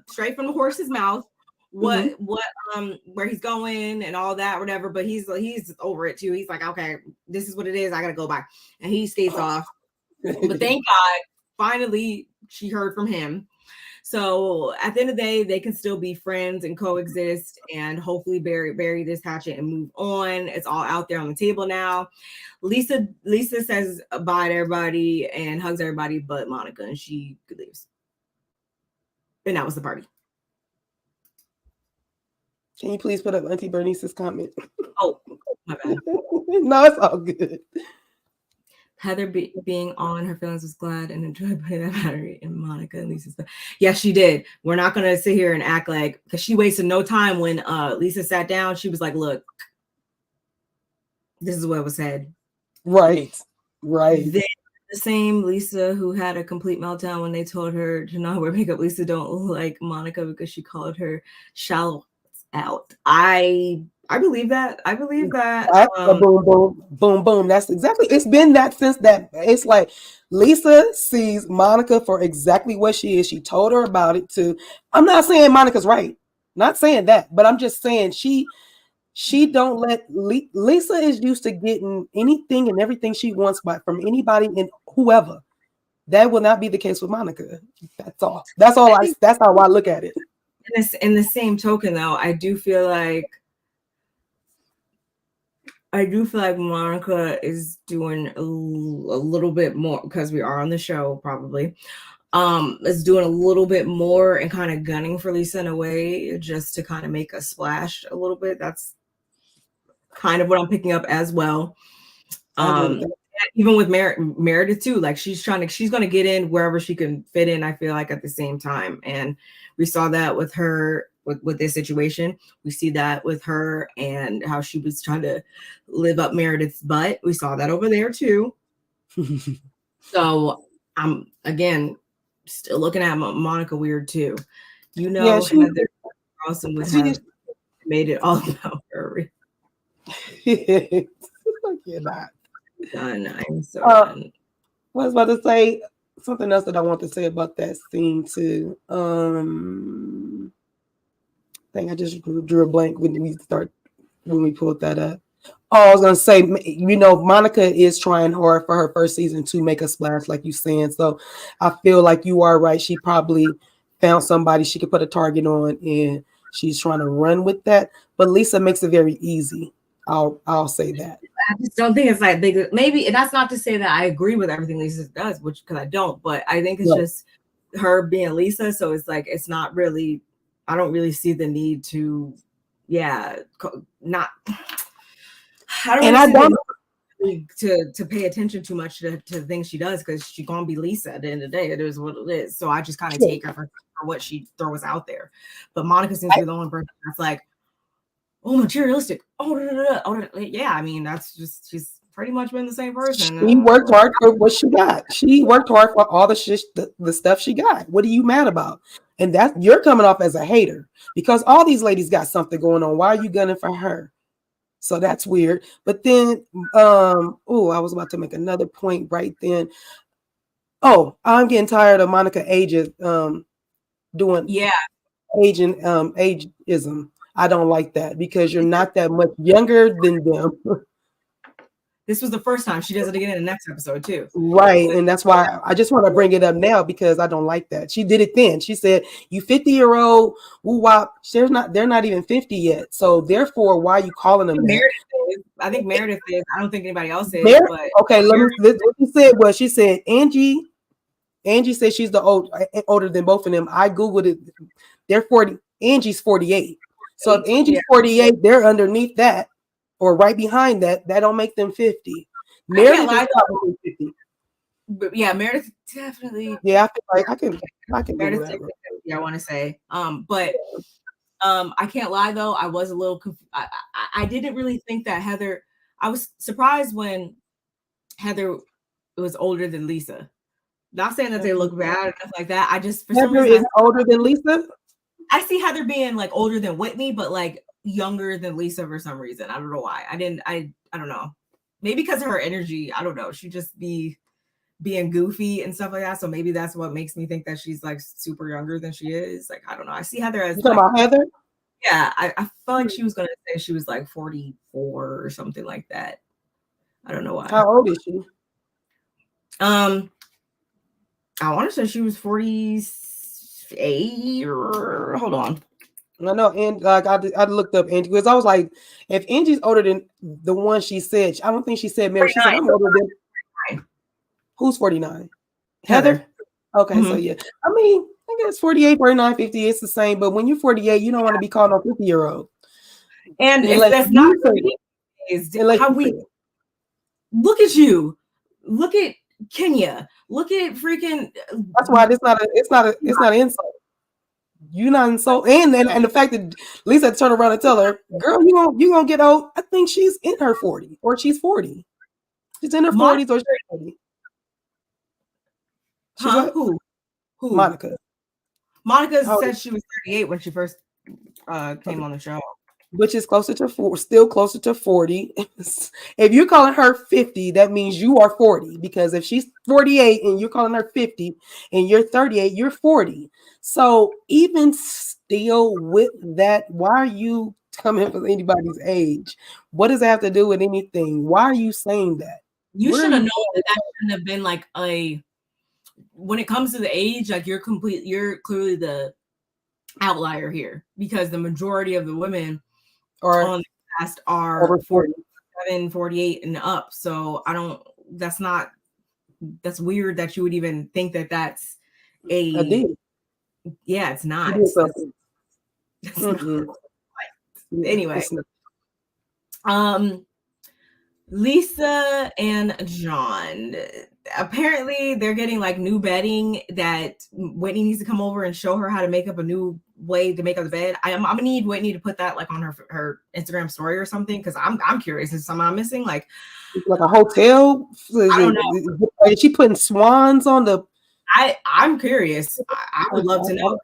straight from the horse's mouth, where he's going and all that, whatever. But he's over it too. He's like, okay, this is what it is. I gotta go back, and he skates off. But thank God, finally she heard from him. So at the end of the day, they can still be friends and coexist, and hopefully bury this hatchet and move on. It's all out there on the table now. Lisa says bye to everybody and hugs everybody but Monica, and she leaves. And that was the party. Can you please put up Auntie Bernice's comment? Oh, my bad. No, it's all good. Heather being on her feelings was glad and enjoyed putting that battery in Monica and Lisa's. Yes, she did. We're not going to sit here and act like, because she wasted no time when Lisa sat down. She was like, look, this is what was said. Right. Then the same Lisa who had a complete meltdown when they told her to not wear makeup. Lisa don't like Monica because she called her shallow out. I believe that. I believe that. Boom, boom. That's exactly. It's been that since that. It's like Lisa sees Monica for exactly what she is. She told her about it too. I'm not saying Monica's right. Not saying that, but I'm just saying she don't let Lisa is used to getting anything and everything she wants from anybody and whoever. That will not be the case with Monica. That's all. That's how I look at it. In the same token, though, I do feel like Monica is doing a little bit more, because we are on the show probably, is doing a little bit more and kind of gunning for Lisa in a way just to kind of make a splash a little bit. That's kind of what I'm picking up as well. Even with Meredith too, like she's going to get in wherever she can fit in, I feel like, at the same time. And we saw that with her with this situation. We see that with her and how she was trying to live up Meredith's butt. We saw that over there too. So I'm again still looking at Monica weird too. You know, yeah, Heather Carlson would have made it all about her. I cannot. Done. I'm so done. I was about to say something else that I want to say about that scene too. I think I just drew a blank when we pulled that up. Oh, I was gonna say, you know, Monica is trying hard for her first season to make a splash, like you saying. So I feel like you are right. She probably found somebody she could put a target on, and she's trying to run with that. But Lisa makes it very easy. I'll say that. I just don't think it's like big. Maybe that's not to say that I agree with everything Lisa does, because I don't. But I think it's just her being Lisa. So it's like it's not really. I don't really see the need to, not. I don't to pay attention too much to the things she does, because she's gonna be Lisa at the end of the day. It is what it is. So I just kind of take her for what she throws out there. But Monica seems to be the only person that's like, oh, materialistic. Yeah. I mean, that's just she's pretty much been the same person. She worked hard for what she got. She worked hard for all the stuff she got. What are you mad about? And that you're coming off as a hater, because all these ladies got something going on. Why are you gunning for her? So that's weird. But then, I was about to make another point right then. Oh, I'm getting tired of Monica doing ageism. I don't like that, because you're not that much younger than them. This was the first time. She does it again in the next episode too. Right. And that's why I just want to bring it up now, because I don't like that. She did it then. She said, you 50-year-old woo-wop. They're not even 50 yet. So therefore, why are you calling them that? I think Meredith is. I don't think anybody else is. Okay, what she said, Angie said she's older than both of them. I Googled it. They're 40. Angie's 48. So if Angie's 48, they're underneath that, or right behind that. That don't make them 50. Meredith is probably 50. But yeah, Meredith definitely. Yeah, I feel like I can. Meredith, I want to say. But I can't lie though. I was a little confused. I didn't really think that Heather. I was surprised when Heather was older than Lisa. Not saying that they look bad or stuff like that. I just Heather is older than Lisa. I see Heather being like older than Whitney, but like younger than Lisa for some reason. I don't know why. I don't know. Maybe because of her energy. I don't know. She just be being goofy and stuff like that. So maybe that's what makes me think that she's like super younger than she is. Like, I don't know. I see Heather as you talking about Heather? Yeah, I felt like she was gonna say she was like 44 or something like that. I don't know why. How old is she? I want to say she was 48 or hold on. I know, and like I looked up Angie because I was like, if Angie's older than the one she said, I don't think she said Mary. She said I'm older than. Who's 49? Heather. Okay, so yeah. I mean, I guess 48, 49, 50, it's the same. But when you're 48, you don't want to be called a 50-year-old. And that's not how we look at you. Look at Kenya. Look at freaking. That's why it's not an insult. You're not insult, and the fact that Lisa turned around and tell her, "Girl, you gonna get old." I think she's in her 40 or she's 40. She's in her 40s or she's 40. Huh? Who? Monica. Monica said she was 38 when she first came on the show. Which is still closer to 40. If you're calling her 50, that means you are 40. Because if she's 48 and you're calling her 50 and you're 38, you're 40. So even still with that, why are you coming for anybody's age? What does that have to do with anything? Why are you saying that? You should have known that shouldn't have been like when it comes to the age, like you're clearly the outlier here, because the majority of the women on the cast are over 47, 48 and up. So that's weird that you would even think that that's it's not. Anyway, Lisa and John, apparently they're getting like new bedding that Whitney needs to come over and show her how to make up a new way to make up the bed. I'm gonna need Whitney to put that like on her Instagram story or something, because I'm curious. Is something I'm missing? Like a hotel? I don't know. Is she putting swans on the? I'm curious. I would love to know.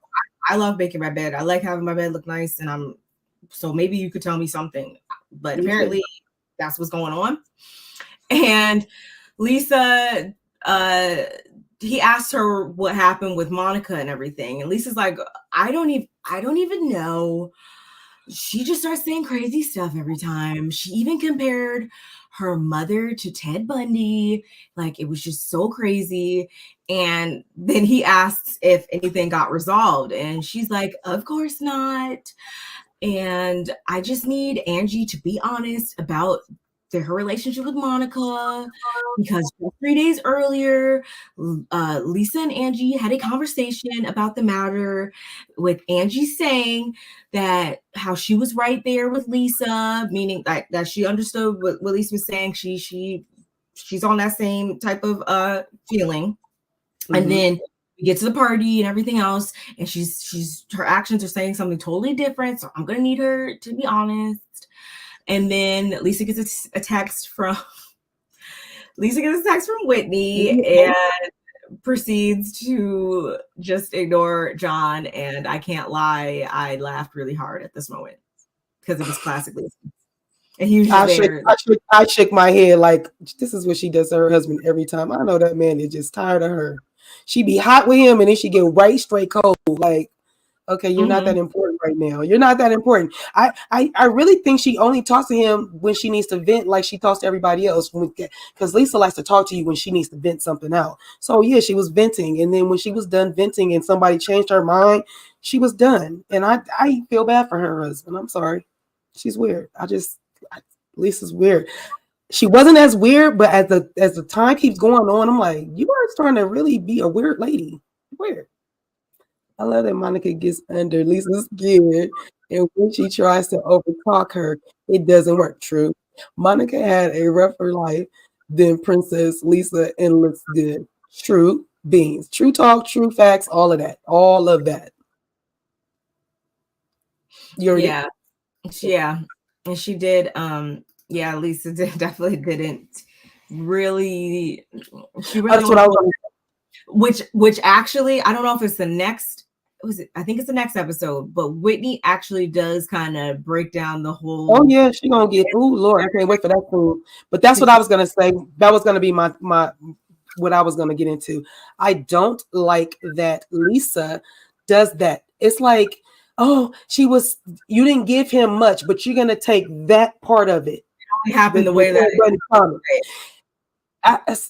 I love making my bed. I like having my bed look nice, and so maybe you could tell me something. But apparently that's what's going on. And Lisa, he asked her what happened with Monica and everything, and Lisa's like, I don't even know. She just starts saying crazy stuff every time. She even compared her mother to Ted Bundy. Like, it was just so crazy. And then he asks if anything got resolved, and she's like, of course not. And I just need Angie to be honest about her relationship with Monica, because 3 days earlier, Lisa and Angie had a conversation about the matter, with Angie saying that how she was right there with Lisa, meaning that she understood what Lisa was saying. She's on that same type of feeling. Mm-hmm. And then we get to the party and everything else, and her actions are saying something totally different. So I'm gonna need her to be honest. And then Lisa gets a text from Whitney and proceeds to just ignore John. And I can't lie, I laughed really hard at this moment because it was classic Lisa. And he was I shook my head like, this is what she does to her husband every time. I know that man is just tired of her. She be hot with him and then she get right straight cold. Like, okay, you're not that important right now. You're not that important. I really think she only talks to him when she needs to vent, like she talks to everybody else. Because Lisa likes to talk to you when she needs to vent something out. So yeah, she was venting, and then when she was done venting and somebody changed her mind, she was done. And I feel bad for her husband. I'm sorry. She's weird. Lisa's weird. She wasn't as weird, but as the time keeps going on, I'm like, you are starting to really be a weird lady. Weird. I love that Monica gets under Lisa's skin, and when she tries to overtalk her, it doesn't work. True. Monica had a rougher life than Princess Lisa and looks good. True beans. True talk, true facts, all of that. All of that. Yeah. And she did, Lisa definitely didn't really, she really, that's what I was. Which actually, I don't know if it's the next I think it's the next episode, but Whitney actually does kind of break down the whole. Oh yeah, she gonna get. Oh Lord, I can't wait for that food. But that's what I was gonna say. That was gonna be my what I was gonna get into. I don't like that Lisa does that. It's like, oh, you didn't give him much, but you're gonna take that part of it. It happened the way that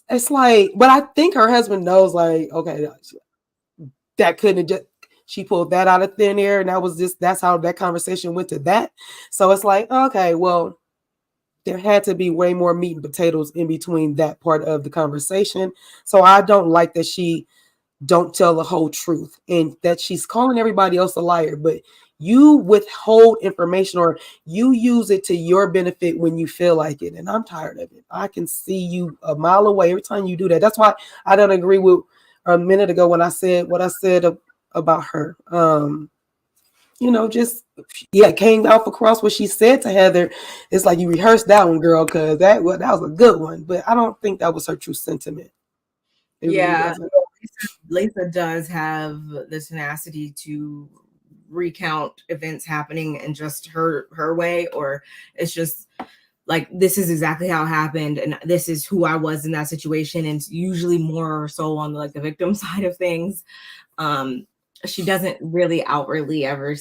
it's like, but I think her husband knows, like, okay, that couldn't just, she pulled that out of thin air, and that's how that conversation went to that. So it's like, okay, well, there had to be way more meat and potatoes in between that part of the conversation. So I don't like that she don't tell the whole truth and that she's calling everybody else a liar, but you withhold information or you use it to your benefit when you feel like it. And I'm tired of it. I can see you a mile away every time you do that. That's why I don't agree with a minute ago when I said what I said about her. Just came out across what she said to Heather. It's like you rehearsed that one, girl, because that was a good one. But I don't think that was her true sentiment. Really Lisa does have the tenacity to recount events happening in just her way, or it's just like, this is exactly how it happened, and this is who I was in that situation, and it's usually more so on the victim side of things. She doesn't really outwardly ever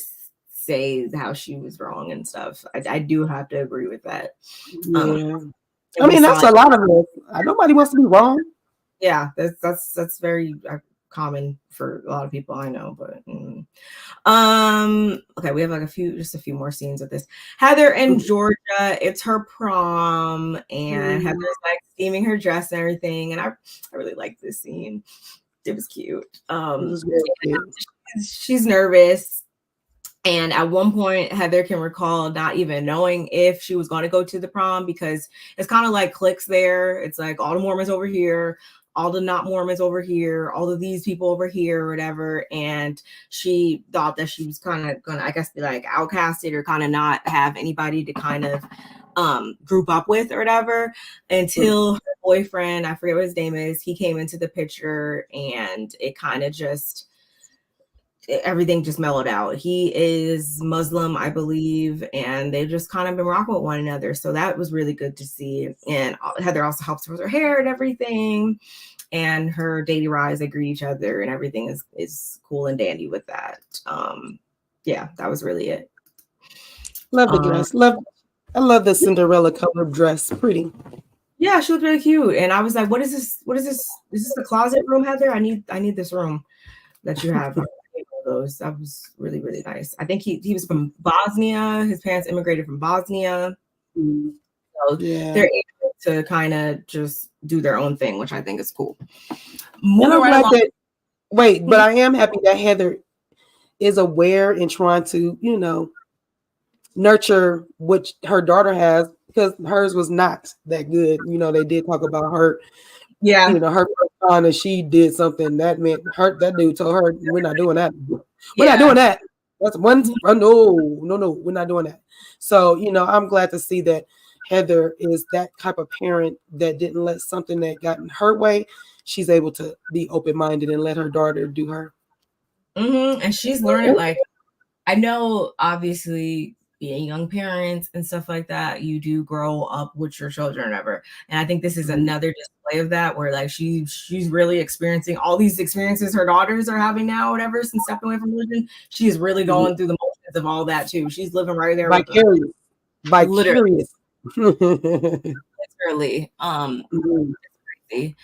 say how she was wrong and stuff. I do have to agree with that. Yeah. I mean, that's a lot of it. Nobody wants to be wrong. Yeah, that's very common for a lot of people, I know, but okay, we have just a few more scenes of this. Heather in Georgia, it's her prom, and Heather's steaming her dress and everything, and I really like this scene. It was cute. She's nervous, and at one point Heather can recall not even knowing if she was going to go to the prom, because it's kind of like cliques there. It's like all the Mormons over here, all the not Mormons over here, all of these people over here, or whatever. And she thought that she was kind of gonna, I guess, be outcasted or kind of not have anybody to kind of group up with or whatever, until her boyfriend, I forget what his name is, he came into the picture, and it kind of just, everything just mellowed out. He is Muslim, I believe, and they've just kind of been rocking with one another. So that was really good to see. And Heather also helps her with her hair and everything. And her daily rise, they greet each other, and everything is cool and dandy with that. Yeah, that was really it. Love the dress. I love the Cinderella colored dress. Pretty. Yeah, she looked really cute. And I was like, what is this? What is this? Is this the closet room, Heather? I need this room that you have. Those. That was really, really nice. I think he was from Bosnia. His parents immigrated from Bosnia. So they're able to kind of just do their own thing, which I think is cool. But I am happy that Heather is aware and trying to, nurture what her daughter has, because hers was not that good. They did talk about her. Yeah. Her son, and she did something that meant that dude told her, we're not doing that. We're not doing that. That's one. No, we're not doing that. So, I'm glad to see that Heather is that type of parent that didn't let something that got in her way. She's able to be open-minded and let her daughter do her. And she's learning, I know, obviously, being young parents and stuff like that, you do grow up with your children or whatever. And I think this is another display of that, where she's really experiencing all these experiences her daughters are having now, whatever, since stepping away from religion. She's really going through the motions of all that too. She's living right there. Vicarious. Literally. Crazy.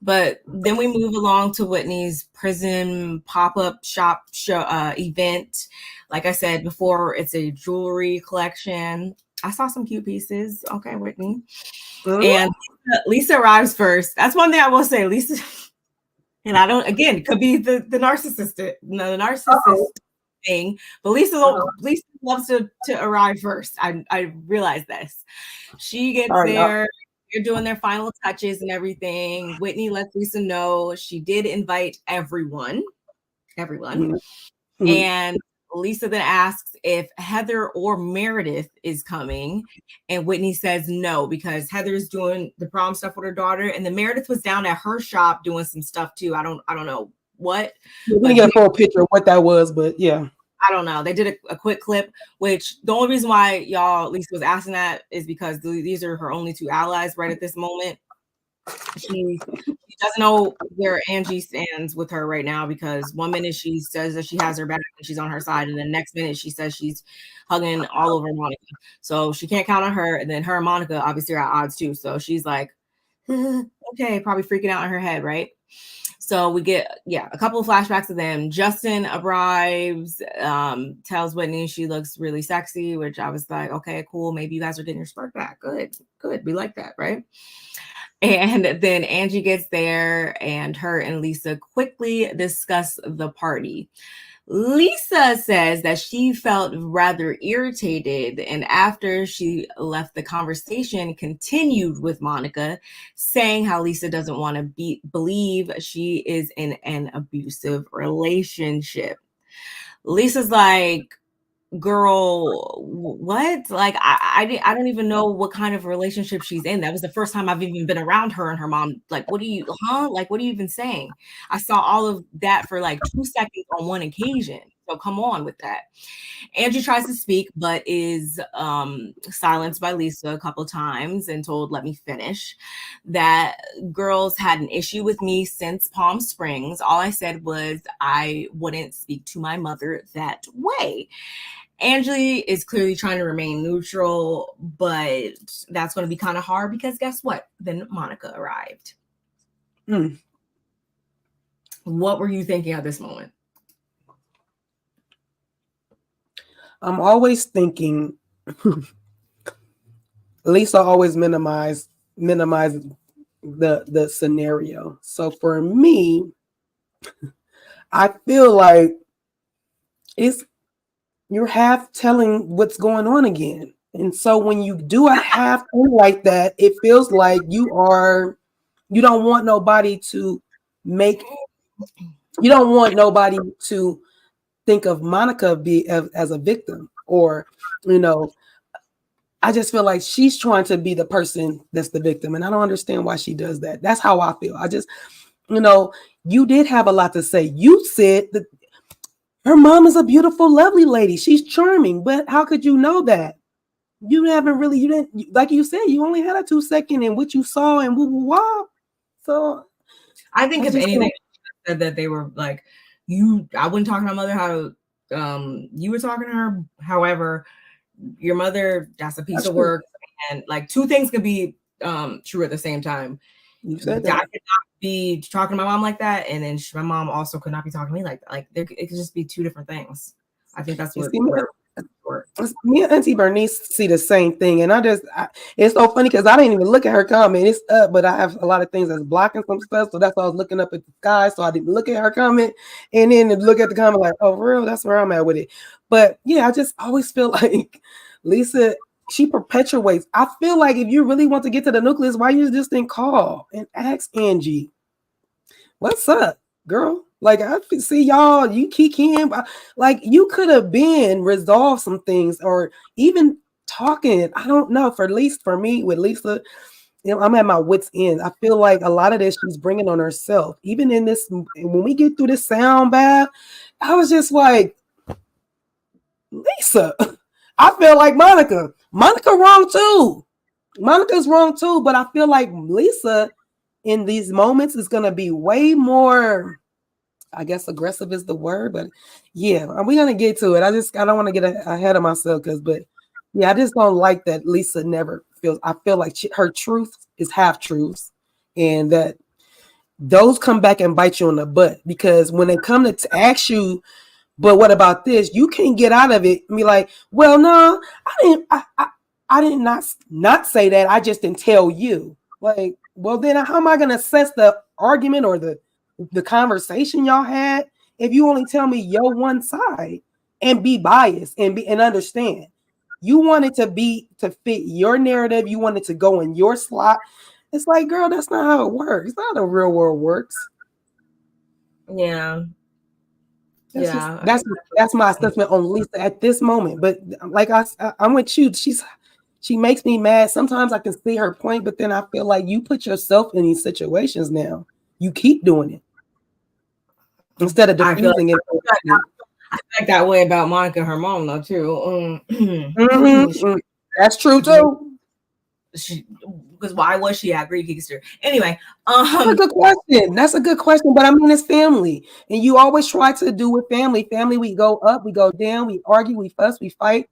But then we move along to Whitney's prison pop-up shop event. Like I said before, it's a jewelry collection. I saw some cute pieces. Okay, Whitney. And Lisa arrives first. That's one thing I will say. Lisa, and I don't, again, it could be the narcissist thing, but Lisa loves to arrive first. I realize this. She gets there. They're doing their final touches and everything. Whitney lets Lisa know she did invite everyone. And Lisa then asks if Heather or Meredith is coming, and Whitney says no, because Heather's doing the prom stuff with her daughter, and then Meredith was down at her shop doing some stuff too. I don't know what. We're gonna get a full picture of what that was, but yeah. I don't know. They did a quick clip, which the only reason why y'all, Lisa was asking that is because these are her only two allies right at this moment. She doesn't know where Angie stands with her right now, because one minute she says that she has her back and she's on her side, and the next minute she says she's hugging all over Monica. So she can't count on her, and then her and Monica obviously are at odds too. So she's like, okay, probably freaking out in her head, right? So we get, a couple of flashbacks of them. Justin arrives, tells Whitney she looks really sexy, which I was like, okay, cool. Maybe you guys are getting your spark back. Good. We like that, right? And then Angie gets there, and her and Lisa quickly discuss the party. Lisa says that she felt rather irritated, and after she left, the conversation continued with Monica, saying how Lisa doesn't want to believe she is in an abusive relationship. Lisa's like, girl, what? Like, I don't even know what kind of relationship she's in. That was the first time I've even been around her and her mom. Like, what are you even saying? I saw all of that for like 2 seconds on one occasion. So come on with that. Angie tries to speak, but is silenced by Lisa a couple times and told, let me finish. That girls had an issue with me since Palm Springs. All I said was I wouldn't speak to my mother that way. Angie is clearly trying to remain neutral, but that's going to be kind of hard because guess what? Then Monica arrived. What were you thinking at this moment? I'm always thinking Lisa always minimize the scenario. So for me, I feel like you're half telling what's going on again. And so when you do a half thing like that, it feels like you don't want nobody to think of Monica as a victim, or, I just feel like she's trying to be the person that's the victim. And I don't understand why she does that. That's how I feel. I just, you did have a lot to say. You said that her mom is a beautiful, lovely lady. She's charming, but how could you know that? You didn't, like you said, you only had a 2 second in what you saw and woo woo wah. So I think if anything, said that they were like, I wouldn't talk to my mother how you were talking to her. However, your mother, that's a piece of work. And like, two things could be true at the same time. You said that. I could not be talking to my mom like that, and then my mom also could not be talking to me like that. Like, it could just be two different things. I think that's what me and Auntie Bernice see the same thing, and it's so funny because I didn't even look at her comment. It's up, but I have a lot of things that's blocking some stuff, so that's why I was looking up at the sky, so I didn't look at her comment, and then look at the comment like, oh, real, that's where I'm at with it. But yeah, I just always feel like Lisa, she perpetuates. I feel like if you really want to get to the nucleus, why you just didn't call and ask Angie, what's up, girl? Like, I see y'all, you kikiing, like you could have been resolved some things, or even talking. I don't know. For at least for me with Lisa, I'm at my wit's end. I feel like a lot of this she's bringing on herself. Even in this, when we get through this sound bath, I was just like, Lisa, I feel like Monica wrong too. Monica's wrong too, but I feel like Lisa in these moments is going to be way more, I guess aggressive is the word, but yeah, we're going to get to it. I don't want to get ahead of myself but yeah, I just don't like that Lisa never feels, I feel like her truth is half truths, and that those come back and bite you in the butt, because when they come to ask you, but what about this? You can't get out of it and be like, well, no, I did not say that. I just didn't tell you. Like, well, then how am I going to assess the argument or the conversation y'all had if you only tell me your one side and be biased and understand? You want it to fit your narrative. You want it to go in your slot. It's like, girl, that's not how it works. It's not how the real world works. Yeah. That's my assessment on Lisa at this moment. But like I'm with you. She makes me mad. Sometimes I can see her point, but then I feel like you put yourself in these situations now. You keep doing it. instead of I feel diffusing it. I feel like that way about Monica and her mom though too. That's true too. Because why was she at Greek Easter anyway? That's a good question. That's a good question. But I mean, it's family, and you always try to do with family. Family, we go up, we go down, we argue, we fuss, we fight.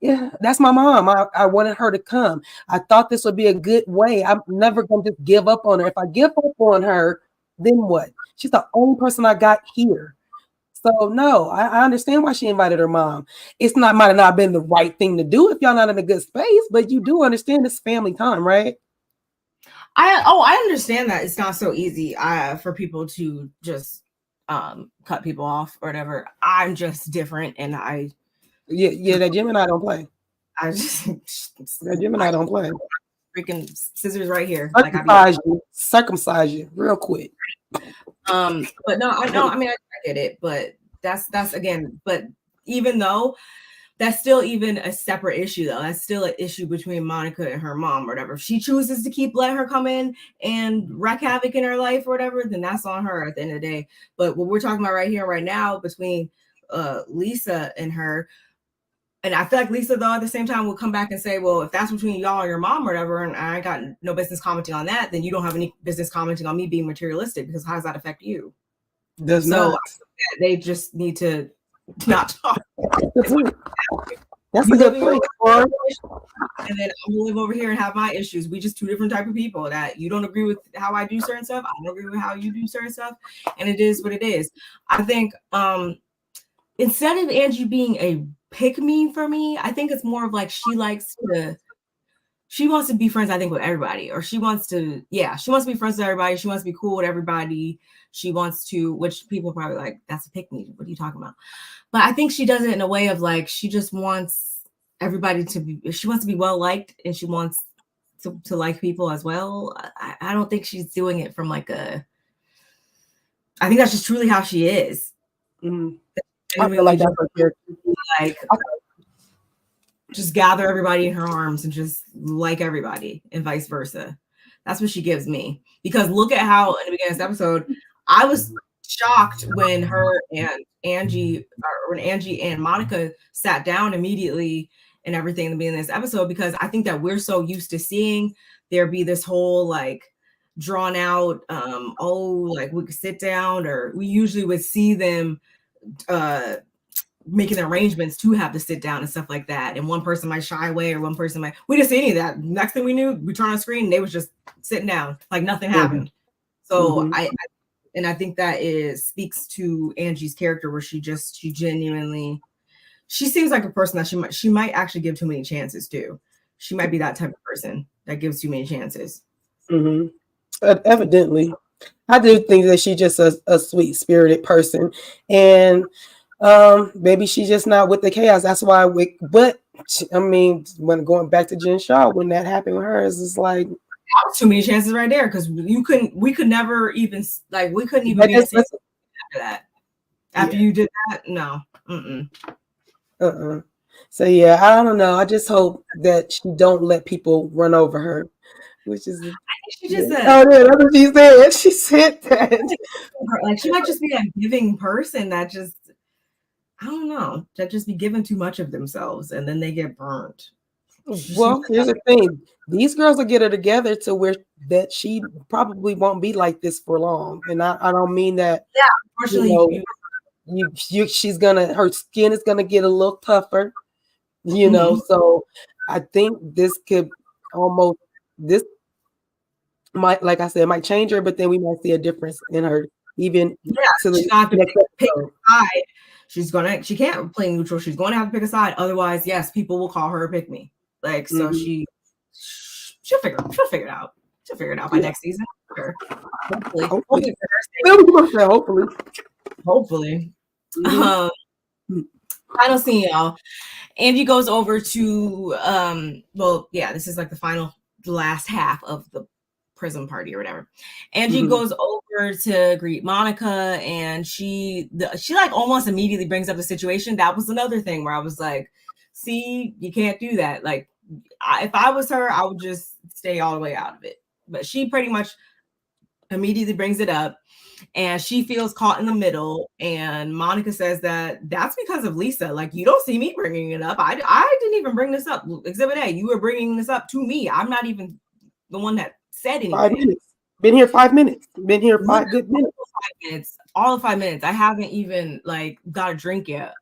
Yeah, that's my mom. I wanted her to come. I thought this would be a good way. I'm never going to just give up on her. If I give up on her, then what? She's the only person I got here. So no, I understand why she invited her mom. It's not might have not been the right thing to do if y'all not in a good space, but you do understand this family time, right? I understand that it's not so easy for people to just cut people off or whatever. I'm just different, and yeah, that Gemini don't play. I just that Gemini don't play. Freaking scissors right here. Circumcise you real quick. But no, I know. I mean, I get it, but that's again. But even though that's still even a separate issue, though, that's still an issue between Monica and her mom, or whatever. If she chooses to letting her come in and wreak havoc in her life, or whatever, then that's on her at the end of the day. But what we're talking about right here, right now, between Lisa and her. And I feel like Lisa, though, at the same time, will come back and say, well, if that's between y'all and your mom or whatever, and I got no business commenting on that, then you don't have any business commenting on me being materialistic, because how does that affect you? Does not. They just need to not talk. That's a good point. And then I'm gonna live over here and have my issues. We just two different type of people that you don't agree with how I do certain stuff. I don't agree with how you do certain stuff. And it is what it is. I think instead of Angie being a pick me for me, I think it's more of like she wants to be friends, I think, with everybody, or she wants to be friends with everybody. She wants to be cool with everybody. She wants to, which people are probably like, that's a pick me. What are you talking about? But I think she does it in a way of like, she just wants everybody she wants to be well liked, and she wants to like people as well. I don't think she's doing it from like I think that's just truly how she is. Mm-hmm. I feel like that's her character. Like, just gather everybody in her arms and just like everybody, and vice versa. That's what she gives me. Because look at how in the beginning of this episode, I was shocked when her and Angie and Monica sat down immediately and everything in the beginning of this episode, because I think that we're so used to seeing there be this whole like drawn out, like we could sit down, or we usually would see them making arrangements to have to sit down and stuff like that, and one person might shy away, or one person might, we didn't see any of that. Next thing we knew, we turned on the screen and they was just sitting down like nothing happened. So I think that speaks to Angie's character, where she genuinely, she seems like a person that she might actually give too many chances to. She might be that type of person that gives too many chances. Evidently, I do think that she's just a sweet spirited person, and maybe she's just not with the chaos. That's why but I mean, when going back to Jen Shaw, when that happened with her, it's like too many chances right there, because we couldn't never even like, we couldn't even be the same after that. After you did that, no. So yeah, I don't know. I just hope that she don't let people run over her. Which is, I think she just said. Oh, yeah, that's what she said. She said that. Like, she might just be a giving person that just, I don't know, that just be giving too much of themselves, and then they get burnt. Well, here's the thing: these girls will get her together to where that she probably won't be like this for long. And I don't mean that. Yeah, unfortunately, she's gonna, her skin is gonna get a little tougher. You know, so I think this could almost. This might, like I said, might change her, but then we might see a difference in her. Even she's not to pick a side. She can't play neutral. She's going to have to pick a side. Otherwise, yes, people will call her a pick me. Like, so she'll figure it out. She'll figure it out by next season. Sure. Hopefully. Final scene, y'all. Angie goes over to this is like the last half of the prison party or whatever. Angie goes over to greet Monica, and she like almost immediately brings up the situation. That was another thing where I was like, see, you can't do that. Like, if I was her, I would just stay all the way out of it. But she pretty much immediately brings it up, and she feels caught in the middle. And Monica says that that's because of Lisa. Like, you don't see me bringing it up. I didn't even bring this up. Exhibit A, you were bringing this up to me. I'm not even the one that said anything. 5 minutes. Been here 5 minutes. Been here 5 good minutes. 5 minutes. All of 5 minutes. I haven't even like got a drink yet.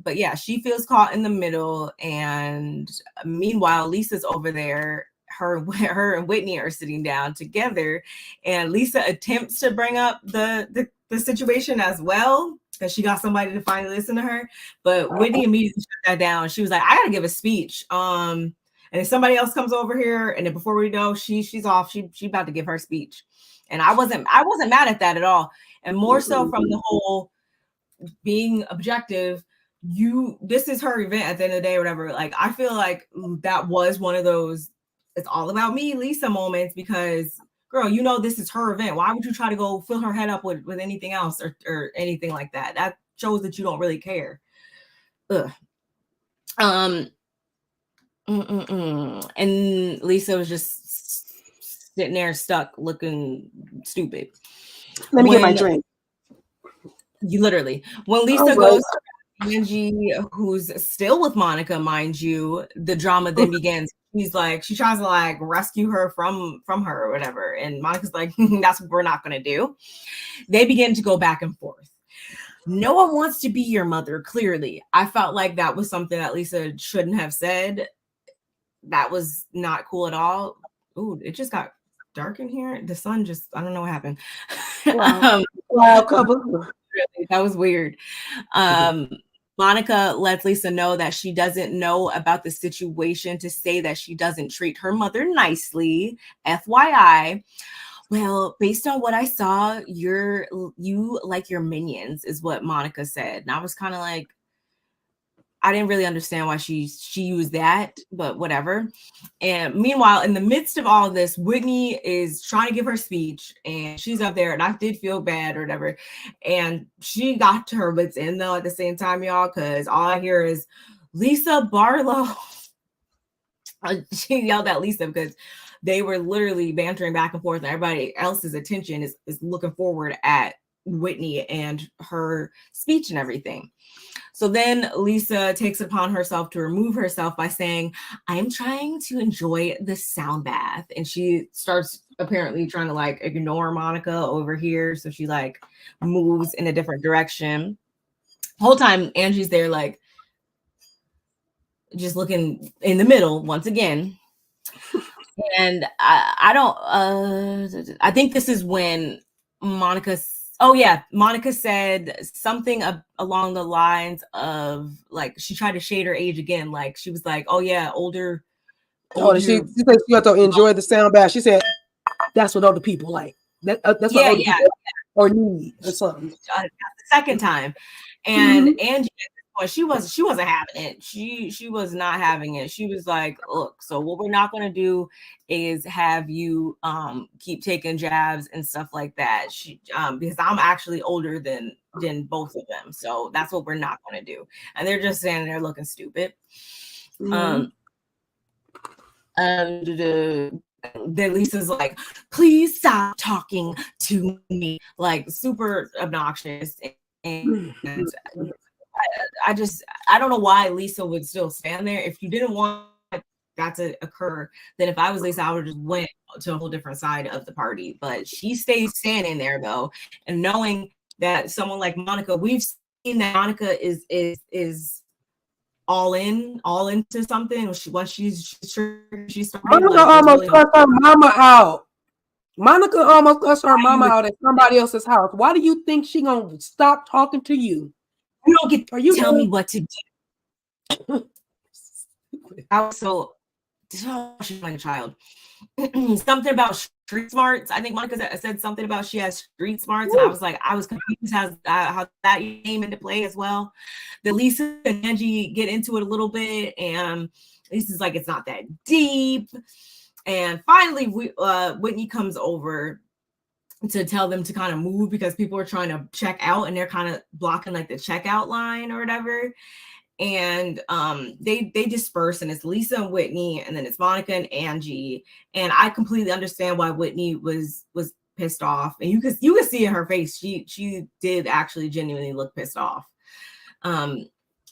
But yeah, she feels caught in the middle. And meanwhile, Lisa's over there. Her and Whitney are sitting down together, and Lisa attempts to bring up the situation as well, because she got somebody to finally listen to her. But Whitney immediately shut that down. She was like, I gotta give a speech. And if somebody else comes over here, and then before we know, she's off. She about to give her speech. And I wasn't mad at that at all. And more so from the whole being objective, this is her event at the end of the day or whatever. Like, I feel like that was one of those it's all about me, Lisa moments, because girl, you know this is her event. Why would you try to go fill her head up with anything else or anything like that? That shows that you don't really care. Ugh. And Lisa was just sitting there stuck looking stupid. Let me get my drink. You literally, when Lisa goes to Angie, who's still with Monica, mind you, the drama then begins. She tries to like rescue her from her or whatever. And Monica's like, that's what we're not going to do. They begin to go back and forth. No one wants to be your mother, clearly. I felt like that was something that Lisa shouldn't have said. That was not cool at all. Ooh, it just got dark in here. The sun just, I don't know what happened. Wow, couple. That was weird. Monica lets Lisa know that she doesn't know about the situation to say that she doesn't treat her mother nicely. FYI. Well, based on what I saw, you like your minions, is what Monica said. And I was kind of like, I didn't really understand why she used that, but whatever. And meanwhile, in the midst of all of this, Whitney is trying to give her speech, and she's up there, and I did feel bad or whatever. And she got to her wits end though at the same time, y'all, because all I hear is Lisa Barlow. She yelled at Lisa because they were literally bantering back and forth, and everybody else's attention is looking forward at Whitney and her speech and everything. So then Lisa takes it upon herself to remove herself by saying, I'm trying to enjoy the sound bath. And she starts apparently trying to like ignore Monica over here. So she like moves in a different direction. The whole time Angie's there like just looking in the middle once again. And I think this is when Monica said something along the lines of like, she tried to shade her age again. Like she was like, oh yeah, older. She said she got to enjoy the sound bath. She said, that's what other people like. That's what other people or need or something. The second time. And Angie, she wasn't having it. She was not having it. She was like, look, so what we're not going to do is have you keep taking jabs and stuff like that. Because I'm actually older than both of them. So that's what we're not going to do. And they're just standing there looking stupid. Then Lisa's like, please stop talking to me, like super obnoxious. And I don't know why Lisa would still stand there. If you didn't want that to occur, then if I was Lisa, I would just went to a whole different side of the party. But she stays standing there though, and knowing that someone like Monica, we've seen that Monica is all into something. Once she's started, Monica almost cussed her mama out. Monica almost cussed her mama out at somebody else's house. Why do you think she gonna stop talking to you? You don't get to tell me what to do. I was so she's like a child. Something about street smarts. I think Monica said something about she has street smarts, and I was confused how that came into play as well. The Lisa and Angie get into it a little bit, and Lisa's like, it's not that deep. And finally, Whitney comes over to tell them to kind of move because people are trying to check out and they're kind of blocking like the checkout line or whatever. And they disperse, and it's Lisa and Whitney, and then it's Monica and Angie. And I completely understand why Whitney was pissed off, and you could see in her face she did actually genuinely look pissed off.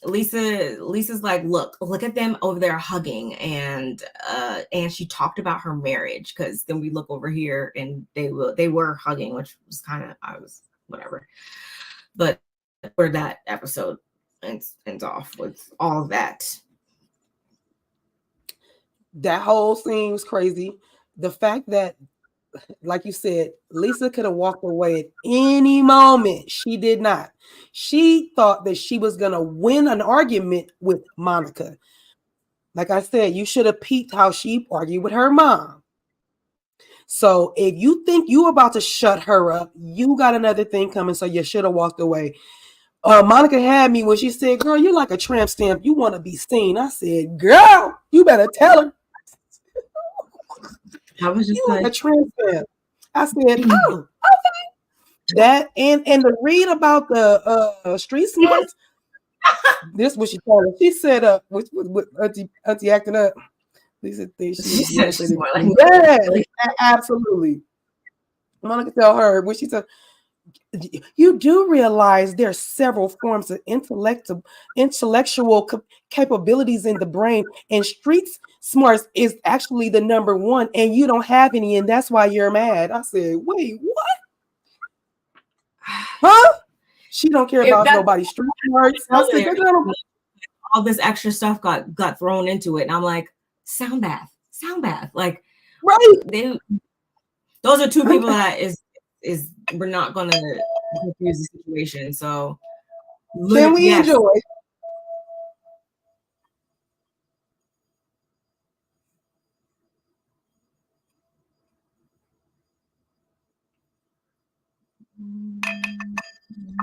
Lisa's like, look at them over there hugging, and she talked about her marriage, because then we look over here and they were hugging, which was kind of, I was whatever, but where that episode ends off with all of that. That whole scene was crazy. The fact that, like you said, Lisa could have walked away at any moment. She did not. She thought that she was going to win an argument with Monica. Like I said, you should have peeped how she argued with her mom. So if you think you about to shut her up, you got another thing coming, so you should have walked away. Monica had me when she said, girl, you're like a tramp stamp. You want to be seen. I said, girl, you better tell her. I was just like a tramp stamp. I said, oh, okay. That and the read about the street smarts. This is what she told her. She said, with auntie acting up. Lisa thinks she's like, yeah, absolutely. Monica tell her what she said. You do realize there are several forms of intellectual capabilities in the brain, and street smarts is actually the number one, and you don't have any, and that's why you're mad. I said, wait, what? Huh? She don't care about nobody's street smarts. I said, all this extra stuff got thrown into it, and I'm like, sound bath, like, right? Those are two people that is we're not gonna confuse the situation. So can we enjoy?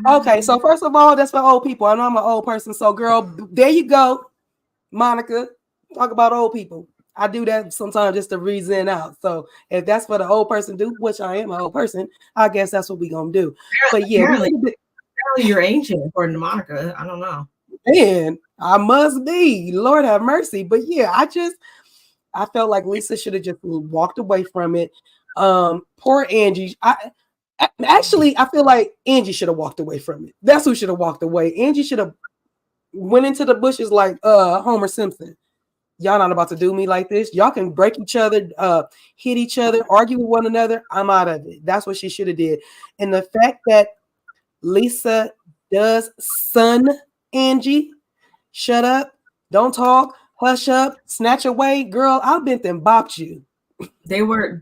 Okay, so first of all, that's for old people. I know I'm an old person, so girl, there you go, Monica. Talk about old people. I do that sometimes just to reason out. So if that's what an old person do, which I am an old person, I guess that's what we're gonna do. But yeah, apparently you're ancient according to Monica. I don't know. Man, I must be. Lord have mercy. But yeah, I felt like Lisa should have just walked away from it. Poor Angie. Actually, I feel like Angie should have walked away from it. That's who should have walked away. Angie should have went into the bushes like Homer Simpson. Y'all not about to do me like this. Y'all can break each other, hit each other, argue with one another. I'm out of it. That's what she should have did. And the fact that Lisa does son Angie, shut up, don't talk, hush up, snatch away, girl, I've been and bopped you. They were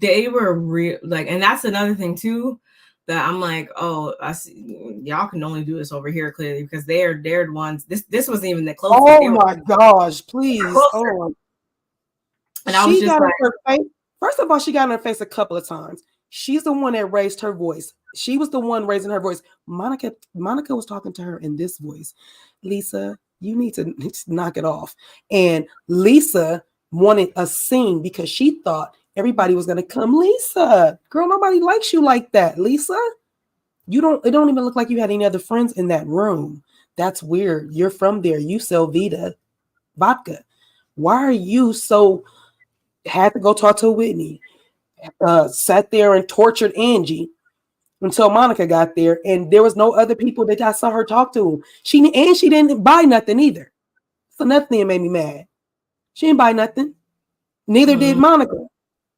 real, like, and that's another thing too, that I'm like, oh, I see, y'all can only do this over here clearly, because they're the ones. This wasn't even the closest. Oh my gosh, please! Oh. And I was just like, her face. First of all, she got in her face a couple of times. She's the one that raised her voice. She was the one raising her voice. Monica was talking to her in this voice. Lisa, you need to knock it off. And Lisa wanted a scene because she thought everybody was going to come. Lisa, girl, nobody likes you like that. Lisa, it don't even look like you had any other friends in that room. That's weird. You're from there. You sell Vita vodka. Why are you so had to go talk to Whitney? Sat there and tortured Angie until Monica got there, and there was no other people that I saw her talk to. She didn't buy nothing either. So nothing made me mad. She didn't buy nothing. Neither did Monica.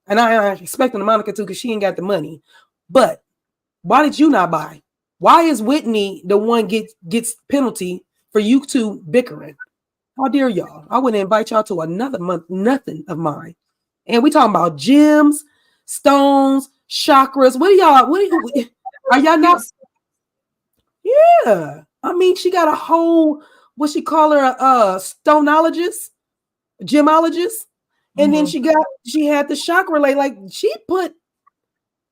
And I expected Monica to, because she ain't got the money. But why did you not buy? Why is Whitney the one gets penalty for you two bickering? How dare y'all? I wouldn't invite y'all to another month, nothing of mine. And we talking about gems, stones, chakras. Are y'all not? Yeah. I mean, she got a whole, what she call her, a stonologist, gemologist. And then she had the chakra lay, like she put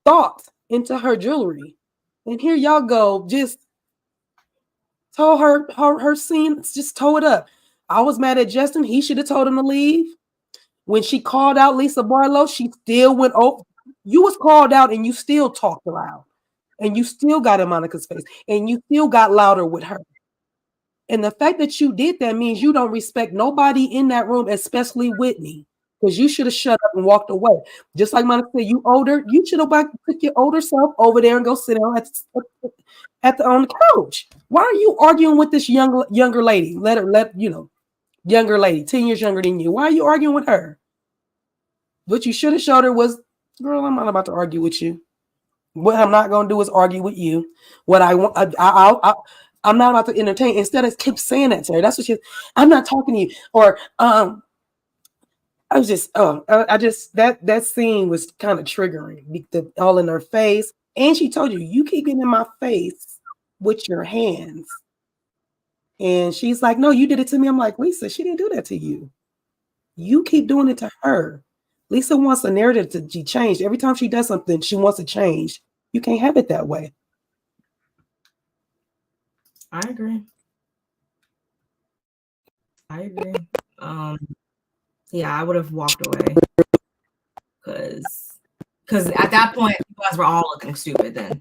thought into her jewelry. And here y'all go, just told her scene, just tore it up. I was mad at Justin. He should have told him to leave. When she called out Lisa Barlow, she still went over. You was called out and you still talked loud. And you still got in Monica's face. And you still got louder with her. And the fact that you did that means you don't respect nobody in that room, especially Whitney. because you should have shut up and walked away. Just like Monica said, you older, you should have took your older self over there and go sit down on the couch. Why are you arguing with this younger lady? Younger lady, 10 years younger than you. Why are you arguing with her? What you should have showed her was, girl, I'm not about to argue with you. What I'm not going to do is argue with you. What I want, I'm not about to entertain. Instead of keep saying that to her. That's what I'm not talking to you. Or I was just, that scene was kind of triggering. All in her face. And she told you keep getting in my face with your hands. And she's like, no, you did it to me. I'm like, Lisa, she didn't do that to you. You keep doing it to her. Lisa wants a narrative to be changed. Every time she does something, she wants to change. You can't have it that way. I agree. Yeah, I would have walked away because at that point, you guys were all looking stupid then.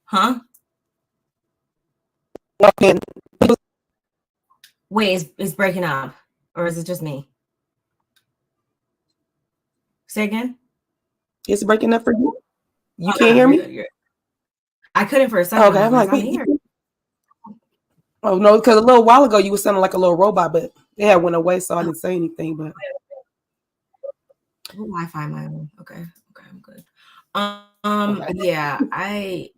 Huh? Wait, it's breaking up, or is it just me? Say again. It's breaking up for you. You can't hear me. I couldn't for a second. Okay, I'm like, oh no, because a little while ago you were sounding like a little robot, but it had went away, so I didn't say anything. But Wi-Fi my own. Okay, I'm good. Yeah, that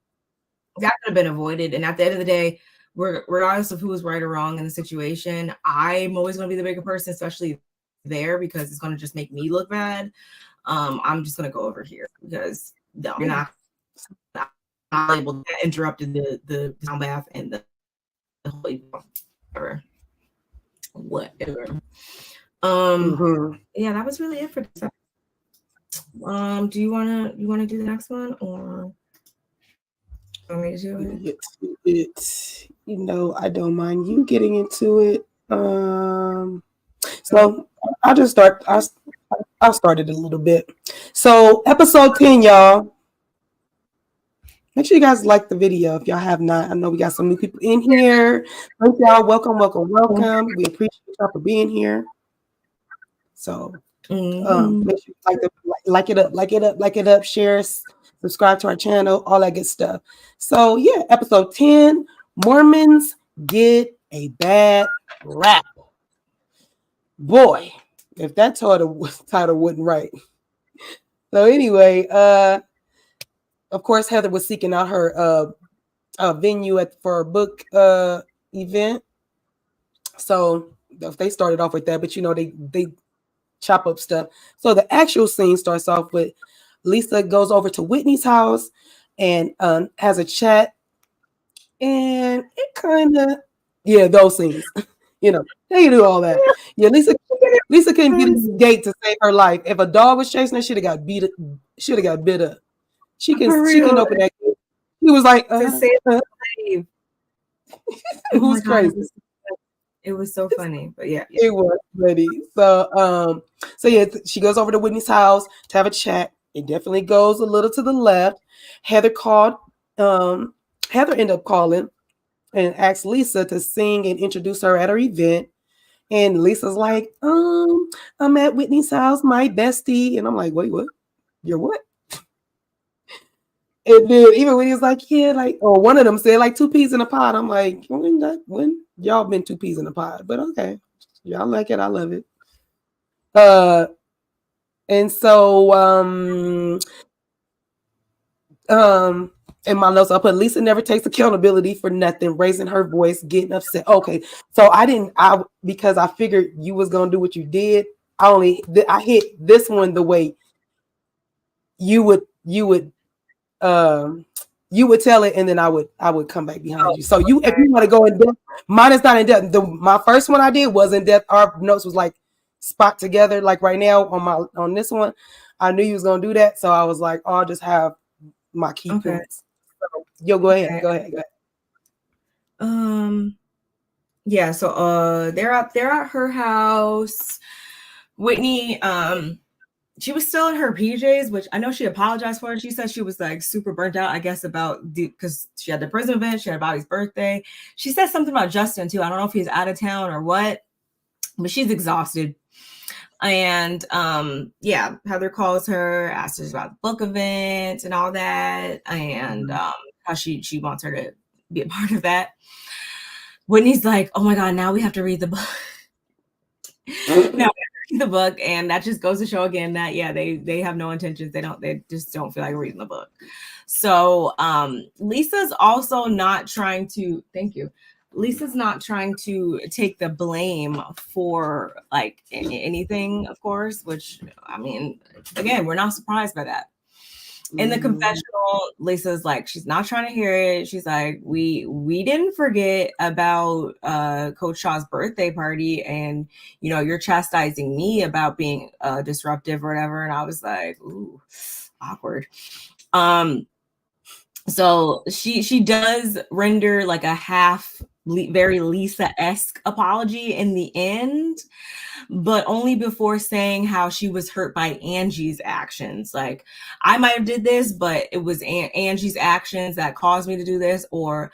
could have been avoided, and at the end of the day, regardless of who was right or wrong in the situation, I'm always going to be the bigger person, especially there, because it's going to just make me look bad. I'm just going to go over here because no, you're not able to interrupt the sound bath and the whole whatever. Yeah, that was really it for this. Do you wanna do the next one, or want me to do it? I don't mind you getting into it. So I'll just start. I'll start it a little bit. So episode 10, y'all. Make sure you guys like the video if y'all have not. I know we got some new people in here. Thank y'all. Welcome. We appreciate y'all for being here. So make sure you like it up, share, subscribe to our channel, all that good stuff. So yeah, episode 10, Mormons get a bad rap. Boy, if that title wasn't right. So anyway, of course, Heather was seeking out her venue for a book event. So they started off with that, but they chop up stuff. So the actual scene starts off with Lisa goes over to Whitney's house and has a chat, and it kind of those scenes, they do all that. Yeah, Lisa couldn't get a gate to save her life. If a dog was chasing her, she'd have got bit up. She can open that gate. He was like, it was crazy. It was so funny, but yeah. It was funny. So yeah, she goes over to Whitney's house to have a chat. It definitely goes a little to the left. Heather ended up calling and asked Lisa to sing and introduce her at her event. And Lisa's like, I'm at Whitney's house, my bestie. And I'm like, wait, what? You're what? And then even when he was like, one of them said like 2 peas in a pod. I'm like, when y'all been 2 peas in a pod? But okay, y'all like it, I love it. And so in my notes I put Lisa never takes accountability for nothing, raising her voice, getting upset. Okay, so because I figured you was gonna do what you did. I hit this one the way you would tell it, and then I would come back behind you. So if you want to go in depth, mine is not in depth. My first one I did was in depth. Our notes was like spot together. Like right now on this one, I knew you was gonna do that, so I was like, I'll just have my key points. So, go ahead. Go ahead. Yeah. So they're at her house. Whitney, she was still in her PJs, which I know she apologized for. She said she was like super burnt out, I guess, because she had the prison event, she had Bobby's birthday. She said something about Justin too. I don't know if he's out of town or what, but she's exhausted. And yeah, Heather calls her, asks her about the book event and all that, and how she wants her to be a part of that. Whitney's like, oh my god, now we have to read the book. Now we have to read the book, and that just goes to show again that yeah, they have no intentions. They just don't feel like reading the book. So Lisa's also not trying to, thank you. Lisa's not trying to take the blame for like anything, of course, which I mean, again, we're not surprised by that. In the confessional, Lisa's like, she's not trying to hear it. She's like, we didn't forget about Coach Shaw's birthday party, and you know, you're chastising me about being disruptive or whatever. And I was like, ooh, awkward. So she does render like a half very Lisa-esque apology in the end, but only before saying how she was hurt by Angie's actions. Like, I might have did this, but it was Angie's actions that caused me to do this. Or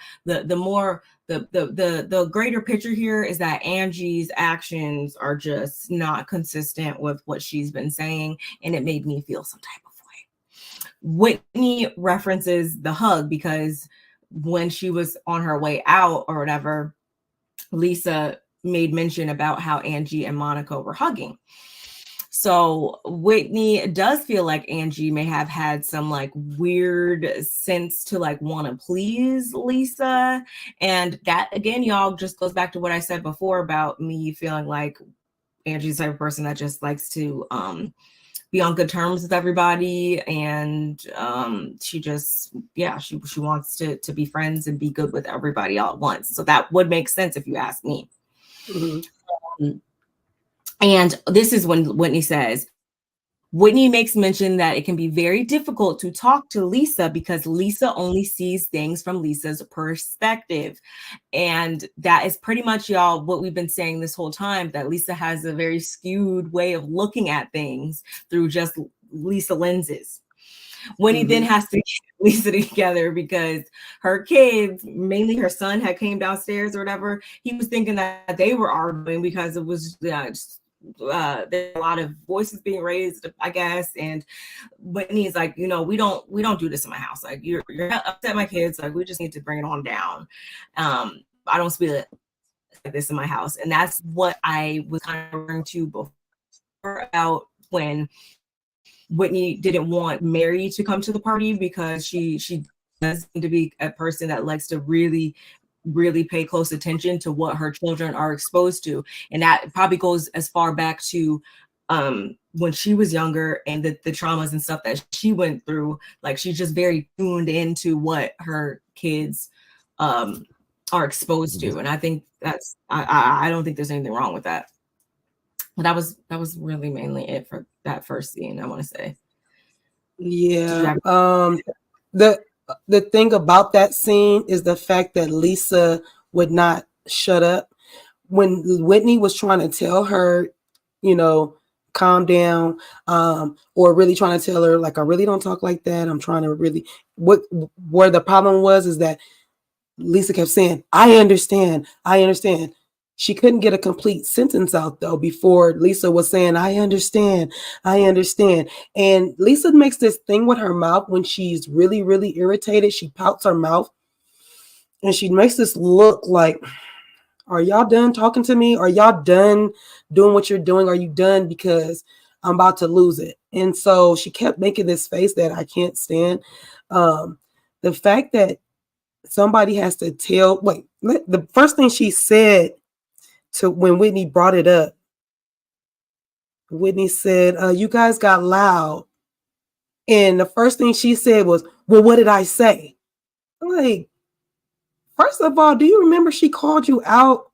the greater picture here is that Angie's actions are just not consistent with what she's been saying, and it made me feel some type of way. Whitney references the hug because when she was on her way out or whatever, Lisa made mention about how Angie and Monica were hugging. So Whitney does feel like Angie may have had some like weird sense to like want to please Lisa. And that again, y'all, just goes back to what I said before about me feeling like Angie's the type of person that just likes to be on good terms with everybody, and she just she wants to be friends and be good with everybody all at once. So that would make sense if you ask me. And this is when Whitney says, Whitney makes mention that it can be very difficult to talk to Lisa because Lisa only sees things from Lisa's perspective. And that is pretty much, y'all, what we've been saying this whole time, that Lisa has a very skewed way of looking at things through just Lisa lenses. Whitney then has to get Lisa together because her kids, mainly her son, had came downstairs or whatever. He was thinking that they were arguing because it was there's a lot of voices being raised, I guess. And Whitney's like, you know, we don't do this in my house. Like, you're upset my kids. Like, we just need to bring it on down. I don't speak like this in my house. And that's what I was kind of referring to before about when Whitney didn't want Mary to come to the party, because she does seem to be a person that likes to really pay close attention to what her children are exposed to. And that probably goes as far back to when she was younger and the traumas and stuff that she went through. Like, she's just very tuned into what her kids are exposed to. And I think that's I don't think there's anything wrong with that. But that was really mainly it for that first scene, I want to say. Yeah. The thing about that scene is the fact that Lisa would not shut up. When Whitney was trying to tell her, you know, calm down, or really trying to tell her, like, I really don't talk like that. I'm trying to really, where the problem was is that Lisa kept saying, I understand. She couldn't get a complete sentence out, though, before Lisa was saying, I understand. And Lisa makes this thing with her mouth when she's really, really irritated. She pouts her mouth and she makes this look like, are y'all done talking to me? Are y'all done doing what you're doing? Are you done? Because I'm about to lose it. And so she kept making this face that I can't stand. The fact that somebody has to tell, the first thing she said to when Whitney brought it up, Whitney said, you guys got loud. And the first thing she said was, well, what did I say? I'm like, first of all, do you remember she called you out?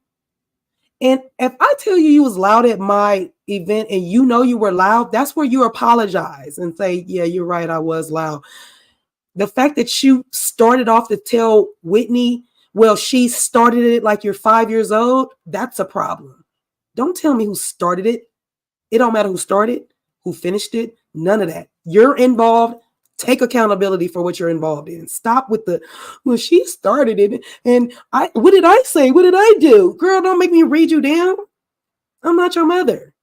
And if I tell you was loud at my event and you know you were loud, that's where you apologize and say, yeah, you're right, I was loud. The fact that you started off to tell Whitney, well, she started it like you're 5 years old, that's a problem. Don't tell me who started it. It don't matter who started, who finished it, none of that. You're involved. Take accountability for what you're involved in. Stop with the, well, she started it. And what did I say? What did I do? Girl, don't make me read you down. I'm not your mother.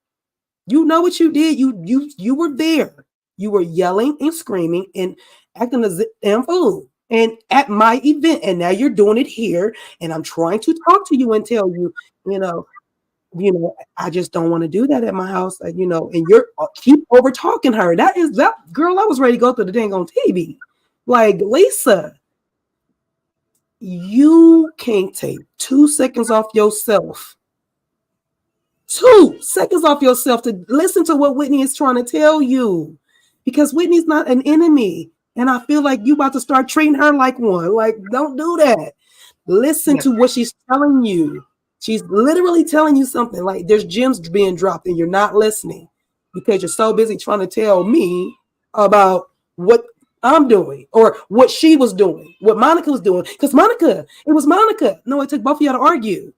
You know what you did. You were there. You were yelling and screaming and acting as a damn fool. And at my event, and now you're doing it here. And I'm trying to talk to you and tell you, you know, I just don't want to do that at my house. And you're keep over talking her. That girl. I was ready to go through the dang on TV. Like, Lisa, you can't take 2 seconds off yourself. 2 seconds off yourself to listen to what Whitney is trying to tell you, because Whitney's not an enemy. And I feel like you about to start treating her like one. Like, don't do that. Listen to what she's telling you. She's literally telling you something. Like, there's gems being dropped and you're not listening because you're so busy trying to tell me about what I'm doing or what she was doing, what Monica was doing. Because it was Monica. No, it took both of y'all to argue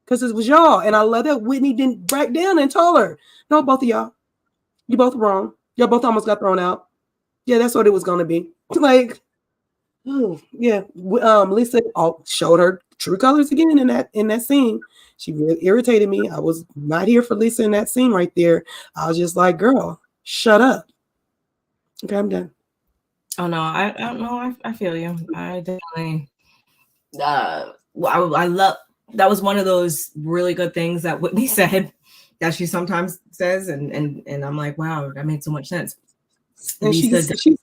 because it was y'all. And I love that Whitney didn't back down and told her, no, both of y'all, you both wrong. Y'all both almost got thrown out. Yeah, that's what it was going to be. Like, oh, yeah. Lisa showed her true colors again in that scene. She really irritated me. I was not here for Lisa in that scene right there. I was just like, girl, shut up. Okay, I'm done. Oh no, I don't know. I feel you. I definitely. I love that was one of those really good things that Whitney said that she sometimes says, and I'm like, wow, that made so much sense. And she's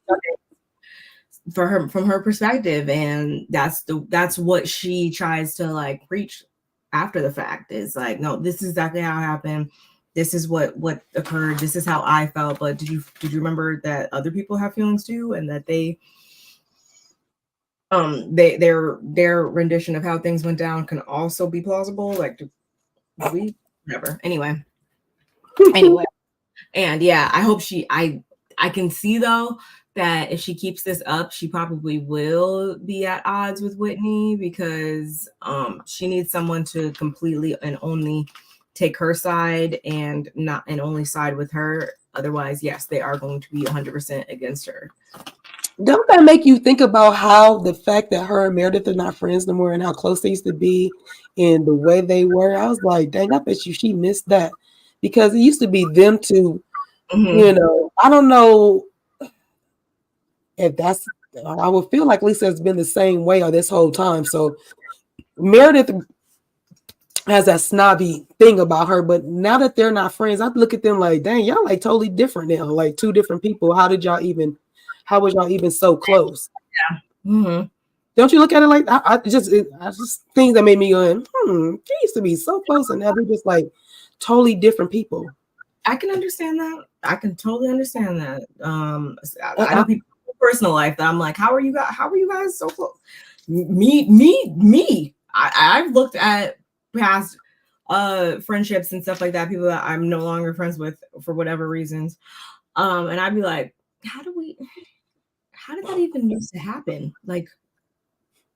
from her perspective, and that's what she tries to like preach after the fact. Is like, no, this is exactly how it happened. This is what occurred. This is how I felt. But did you remember that other people have feelings too, and that their rendition of how things went down can also be plausible. Like, we never anyway. And yeah, I hope I can see though that if she keeps this up, she probably will be at odds with Whitney because she needs someone to completely and only take her side and only side with her. Otherwise, yes, they are going to be 100% against her. Don't that make you think about how the fact that her and Meredith are not friends no more and how close they used to be and the way they were? I was like, dang, I bet she missed that because it used to be them two. Mm-hmm. I don't know if I would feel like Lisa has been the same way this whole time. So Meredith has that snobby thing about her, but now that they're not friends, I look at them like, dang, y'all like totally different now, like two different people. How was y'all even so close? Yeah. Mm-hmm. Don't you look at it like I just things that made me go, they used to be so close and now they're just like totally different people. I can understand that. I can totally understand that. I know people in personal life that I'm like, how are you guys so close? Me. I've looked at past friendships and stuff like that, people that I'm no longer friends with for whatever reasons. And I'd be like, how did that even used to happen? Like,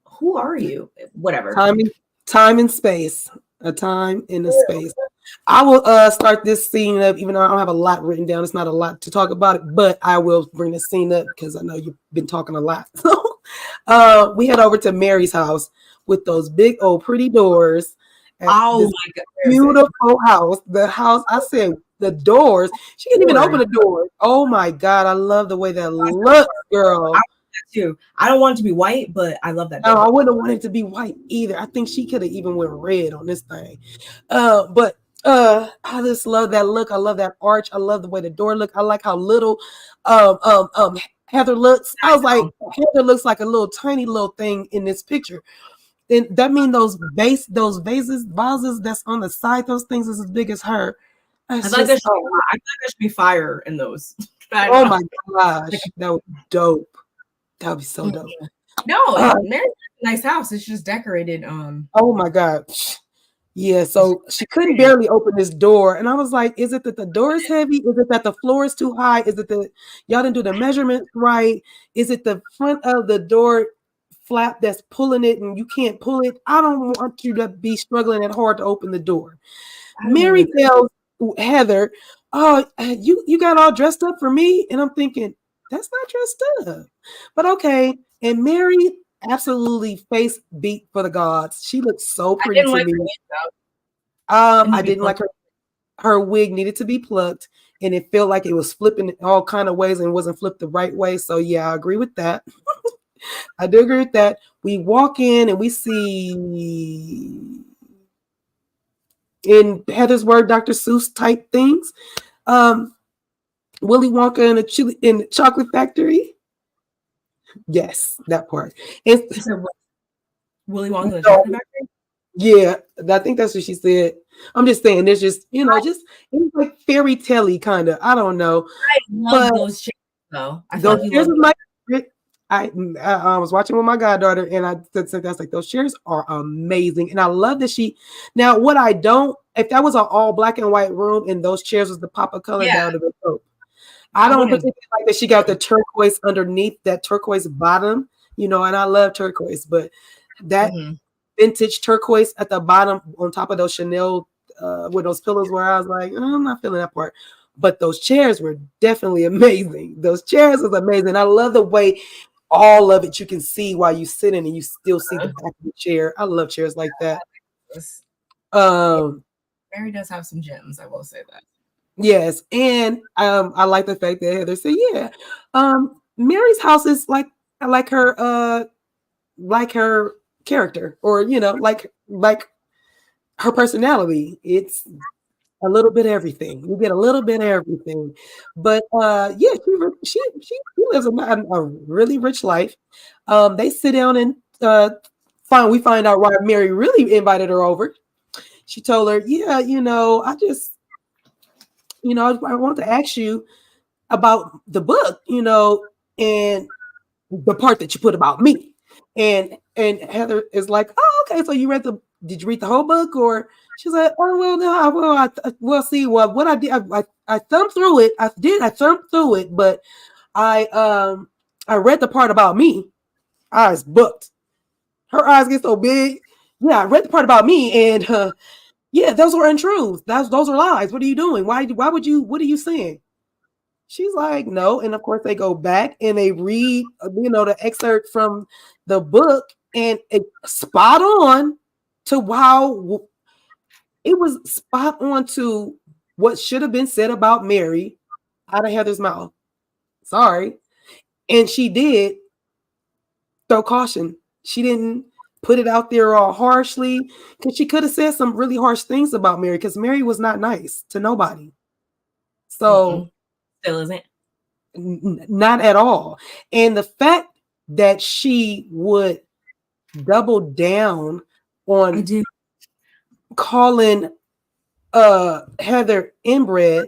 who are you? Whatever. Time and space. A time in a space. I will start this scene up, even though I don't have a lot written down. It's not a lot to talk about it, but I will bring the scene up because I know you've been talking a lot. So we head over to Mary's house with those big old pretty doors. Oh my God. Beautiful house. The house, I said the doors. She can't even open the door. Oh my God. I love the way that looks, girl. Too. I don't want it to be white, but I love that. No, I wouldn't want it to be white either. I think she could have even went red on this thing. But I just love that look. I love that arch. I love the way the door look. I like how little Heather looks. I was like, Heather looks like a little tiny little thing in this picture. And that means those vases that's on the side, those things is as big as her. I feel like there should be fire in those. Oh my gosh, that would be dope. That would be so dope. No, Mary's a nice house. It's just decorated. Oh my God. Yeah, so she couldn't barely open this door. And I was like, is it that the door is heavy? Is it that the floor is too high? Is it that y'all didn't do the measurements right? Is it the front of the door flap that's pulling it and you can't pull it? I don't want you to be struggling that hard to open the door. Mary tells Heather, oh, you got all dressed up for me? And I'm thinking, that's not dressed up. But okay. And Mary absolutely face beat for the gods. She looks so pretty to me. I didn't like her. her wig needed to be plucked, and it felt like it was flipping in all kind of ways and wasn't flipped the right way. So yeah, I agree with that. I do agree with that. We walk in and we see, in Heather's word, Dr. Seuss type things. Willy Wonka in the chocolate factory. Yes, that part. It's Willy Wonka in the chocolate factory. Yeah, I think that's what she said. I'm just saying, there's just, just it's like fairy tale-y kind of. I don't know. I love those chairs, though. I feel like you love my. I was watching with my goddaughter, and I said that's like, those chairs are amazing, and I love that she. Now, what I don't, if that was an all black and white room and those chairs was the pop of color, that would have been dope. I don't particularly like that she got the turquoise underneath that turquoise bottom, and I love turquoise, but that vintage turquoise at the bottom on top of those Chanel where those pillows were, I was like, I'm not feeling that part. But those chairs were definitely amazing. Those chairs was amazing. I love the way all of it you can see while you sitting and you still see the back of the chair. I love chairs like that. Mary does have some gems, I will say that. Yes, and I like the fact that Heather said, Mary's house is like her character, or like her personality. It's a little bit of everything. You get a little bit of everything, but she lives a really rich life. They sit down and we find out why Mary really invited her over. She told her, I want to ask you about the book, and the part that you put about me. And Heather is like, oh, okay. So did you read the whole book? Or she's like, oh, well, no, we'll see. Well, what I did, I thumbed through it. I thumbed through it, but I read the part about me. Eyes booked. Her eyes get so big. Yeah, I read the part about me, and those were untruths. Those are lies. What are you doing? Why would you? What are you saying? She's like, no. And of course they go back and they read, the excerpt from the book, and it's spot on to how it was spot on to what should have been said about Mary out of Heather's mouth. Sorry. And she did throw caution. She didn't put it out there all harshly, because she could have said some really harsh things about Mary, because Mary was not nice to nobody. So still isn't. Not at all. And the fact that she would double down on calling Heather inbred.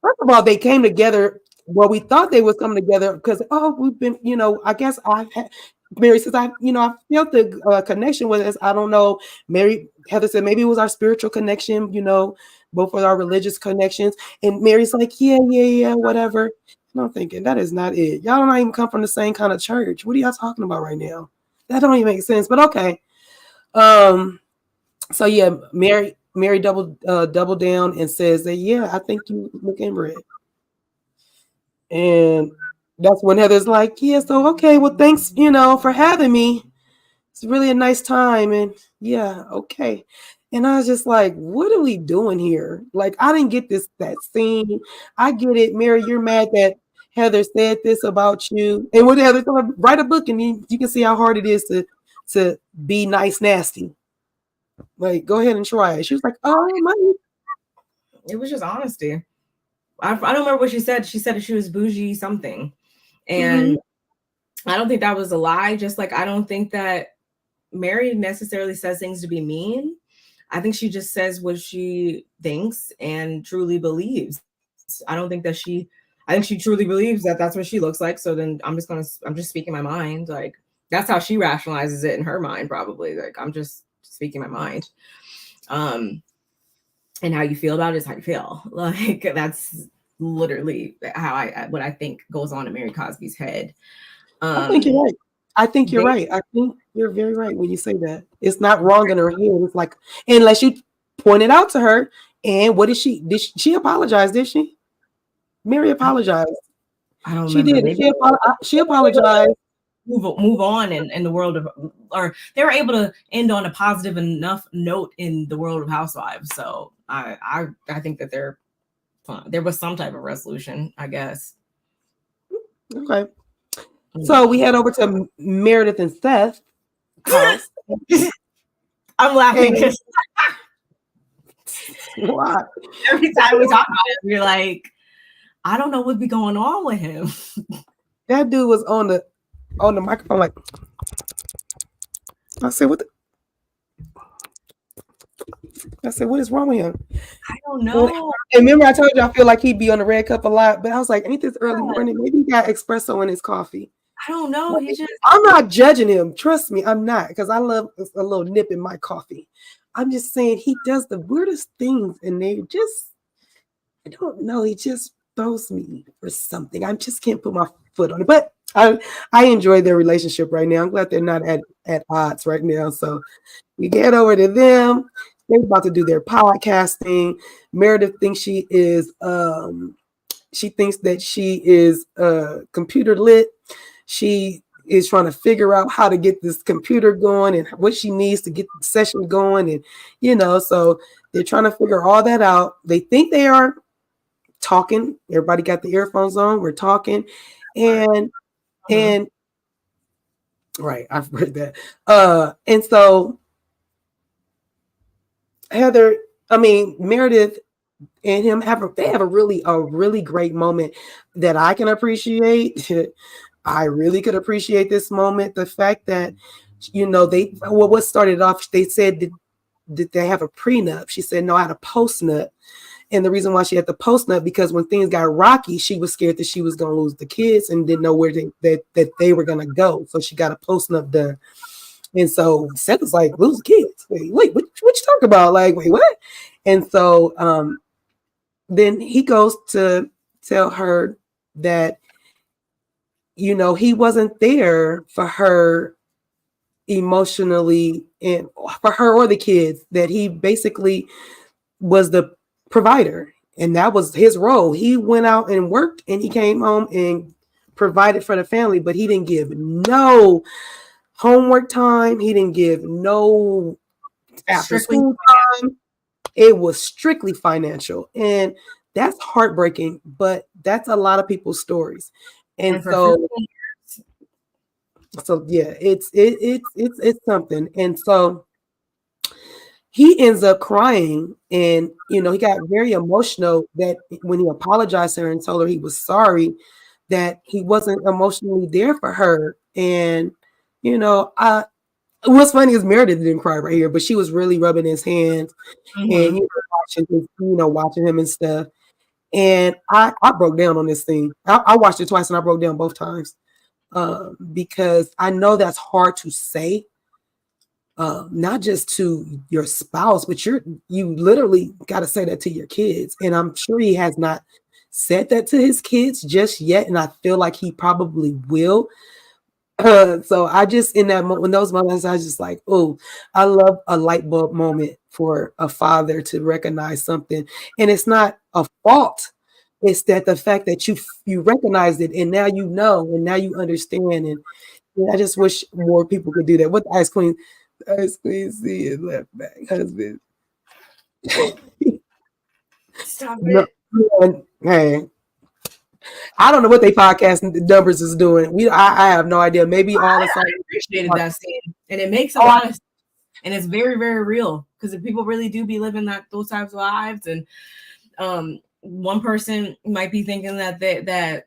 First of all, they came together. Well, we thought they was coming together because we've been, I guess Mary says I felt the connection with us. I don't know. Heather said maybe it was our spiritual connection, both with our religious connections. And Mary's like, yeah, whatever. And I'm thinking, that is not it. Y'all don't even come from the same kind of church. What are y'all talking about right now? That don't even make sense. But okay. So yeah, Mary double down and says that, I think you look inbred. And that's when Heather's like, so okay, well, thanks, for having me. It's really a nice time. And okay. And I was just like, what are we doing here? Like, I didn't get that scene. I get it, Mary, you're mad that Heather said this about you. And what Heather's gonna write a book, and you can see how hard it is to be nice, nasty. Like, go ahead and try it. She was like, oh, my. It was just honesty. I don't remember what she said. She said she was bougie something. And I don't think that was a lie. Just like, I don't think that Mary necessarily says things to be mean. I think she just says what she thinks and truly believes. I think she truly believes that that's what she looks like. So then I'm just speaking my mind. Like, that's how she rationalizes it in her mind, probably. Like, I'm just speaking my mind. And how you feel about it is how you feel. Like, that's literally what I think goes on in Mary Cosby's head. I think you're right. I think you're right. I think you're very right when you say that. It's not wrong in her head. It's like, unless you point it out to her. And what did she apologize? Did she? Mary apologized. I don't she remember. Did. She apologized. move on in the world of, or they were able to end on a positive enough note in the world of Housewives. So I think that there was some type of resolution, I guess. Okay. So we head over to Meredith and Seth's house. I'm laughing because why? every time we talk about it, we're like, I don't know what'd be going on with him. That dude was on the microphone like, I said, what is wrong with him? I don't know. And remember I told you I feel like he'd be on the red cup a lot, but I was like, ain't this early morning? Maybe he got espresso in his coffee. I don't know. I'm not judging him. Trust me, I'm not, because I love a little nip in my coffee. I'm just saying he does the weirdest things, and I don't know, he just throws me for something. I just can't put my foot on it. But I enjoy their relationship right now. I'm glad they're not at odds right now. So we get over to them. They're about to do their podcasting. Meredith thinks she thinks that she is computer lit. She is trying to figure out how to get this computer going and what she needs to get the session going. And, so they're trying to figure all that out. They think they are talking. Everybody got the earphones on. We're talking. And right, I've heard that. And so Meredith and him have a really great moment that I can appreciate. I really could appreciate this moment. The fact that, what started off, they said that they have a prenup. She said, no, I had a post-nut. And the reason why she had the post-nut, because when things got rocky, she was scared that she was going to lose the kids and didn't know where that they were going to go. So she got a post-nut done. And so Seth was like, lose the kids. Wait, what you talking about? Like, wait, what? And so then he goes to tell her that, he wasn't there for her emotionally and for her or the kids, that he basically was the provider. And that was his role. He went out and worked and he came home and provided for the family, but he didn't give no homework time. He didn't give no after school time. It was strictly financial. And that's heartbreaking, but that's a lot of people's stories. And so yeah, it's something. And so he ends up crying, and he got very emotional that when he apologized to her and told her he was sorry, that he wasn't emotionally there for her. And what's funny is Meredith didn't cry right here, but she was really rubbing his hands and watching him and stuff. And I broke down on this thing. I watched it twice and I broke down both times because I know that's hard to say, not just to your spouse, but you literally got to say that to your kids. And I'm sure he has not said that to his kids just yet, and I feel like he probably will. So I just, in those moments, I was just like, oh, I love a light bulb moment for a father to recognize something. And it's not a fault. It's that the fact that you recognized it, and now you know, and now you understand. And I just wish more people could do that. What the Ice Queen see is left back husband. Stop it. Hey, I don't know what they podcast numbers is doing. I have no idea. Maybe all the time. I appreciated that scene, and it makes a lot of sense, and it's very, very real, because if people really do be living those types of lives, and one person might be thinking that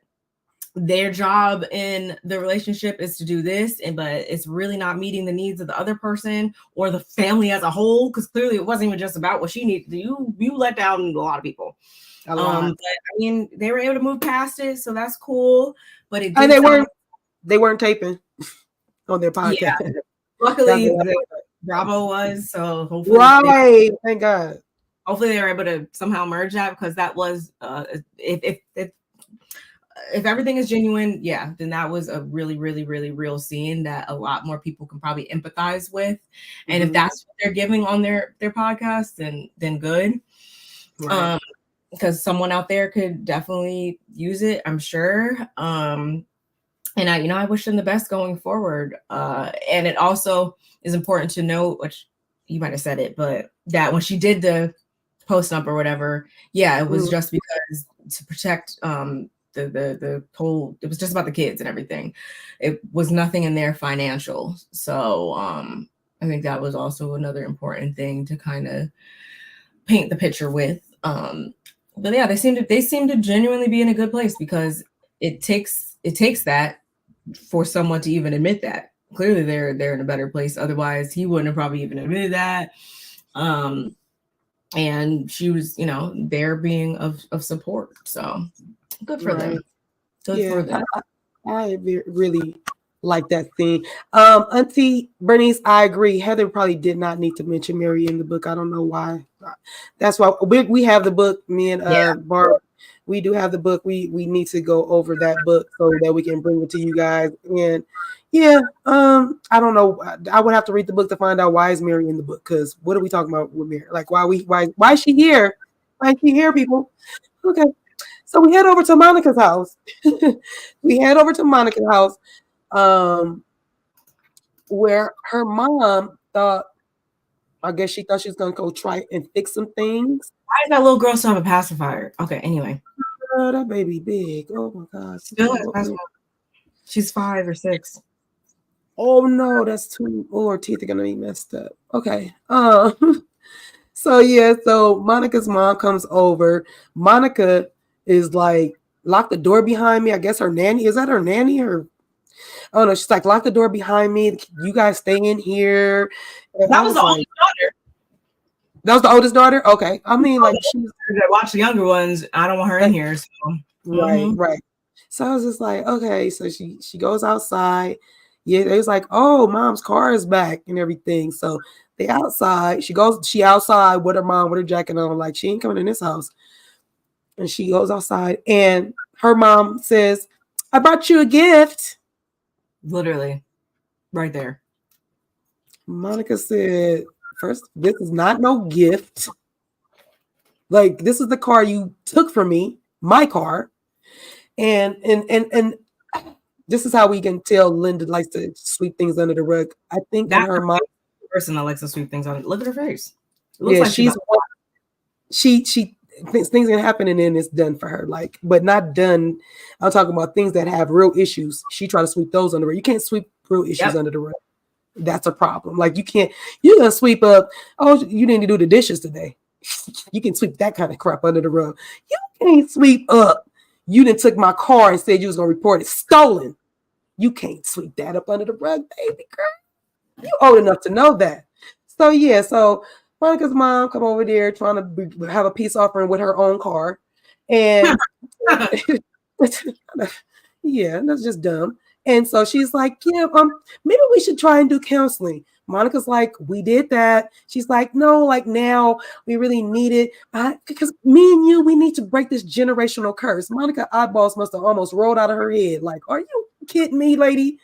their job in the relationship is to do this, but it's really not meeting the needs of the other person or the family as a whole, because clearly it wasn't even just about what she needed. You let down a lot of people. But I mean, they were able to move past it, so that's cool. But they weren't taping on their podcast. Yeah. Luckily, Bravo was, so hopefully, right. Thank God. Hopefully, they were able to somehow merge that, because that was if everything is genuine, yeah, then that was a really, really, really real scene that a lot more people can probably empathize with. And if that's what they're giving on their podcast, then good. Right. Because someone out there could definitely use it, I'm sure. And I wish them the best going forward. And it also is important to note, which you might have said it, but that when she did the post up or whatever, yeah, it was just because to protect the whole, it was just about the kids and everything. It was nothing in their financial. So I think that was also another important thing to kind of paint the picture with. But yeah, they seem to genuinely be in a good place, because it takes that for someone to even admit that. Clearly they're in a better place. Otherwise he wouldn't have probably even admitted that. And she was, there being of support. So good for them. Good for them. I really like that scene. Auntie Bernice, I agree. Heather probably did not need to mention Mary in the book. I don't know why. That's why we have the book. Me and Barb, we do have the book. We need to go over that book so that we can bring it to you guys. And I don't know. I would have to read the book to find out why is Mary in the book. Because what are we talking about with Mary? Like why is she here? Why is she here, people? Okay. So we head over to Monica's house. Where her mom thought, I guess she thought she was going to go try and fix some things. Why does that little girl still have a pacifier? Okay, anyway. Oh, that baby big. Oh my God. She's 5 or 6. Oh no, that's too. Oh, her teeth are going to be messed up. Okay. So Monica's mom comes over. Monica is like, lock the door behind me. I guess her nanny, is that her nanny or? Oh no, she's like, lock the door behind me. You guys stay in here. And that was the oldest daughter. That was the oldest daughter? Okay. I mean, like, she's watch the younger ones. I don't want her in here. So. Right. So I was just like, okay. So she goes outside. Yeah, it was like, oh, mom's car is back and everything. So they outside. She outside with her mom with her jacket on, like she ain't coming in this house. And she goes outside, and her mom says, I brought you a gift. Literally, right there. Monica said, first, this is not no gift. Like, this is the car you took from me, my car. And this is how we can tell Linda likes to sweep things under the rug. I think that her mom, person that likes to sweep things under. Look at her face. It looks like she thinks things can happen and then it's done for her. Like, but not done. I'm talking about things that have real issues. She try to sweep those under the rug. You can't sweep real issues under the rug. That's a problem. Like you're gonna sweep up. Oh, you didn't do the dishes today. You can sweep that kind of crap under the rug. You can't sweep up. You didn't took my car and said you was gonna report it stolen. You can't sweep that up under the rug, baby girl. You old enough to know that. So Monica's mom come over there trying to have a peace offering with her own car, and that's just dumb. And so she's like, maybe we should try and do counseling. Monica's like, we did that. She's like, no, like now we really need it. Because me and you, we need to break this generational curse. Monica eyeballs must have almost rolled out of her head. Like, are you kidding me, lady?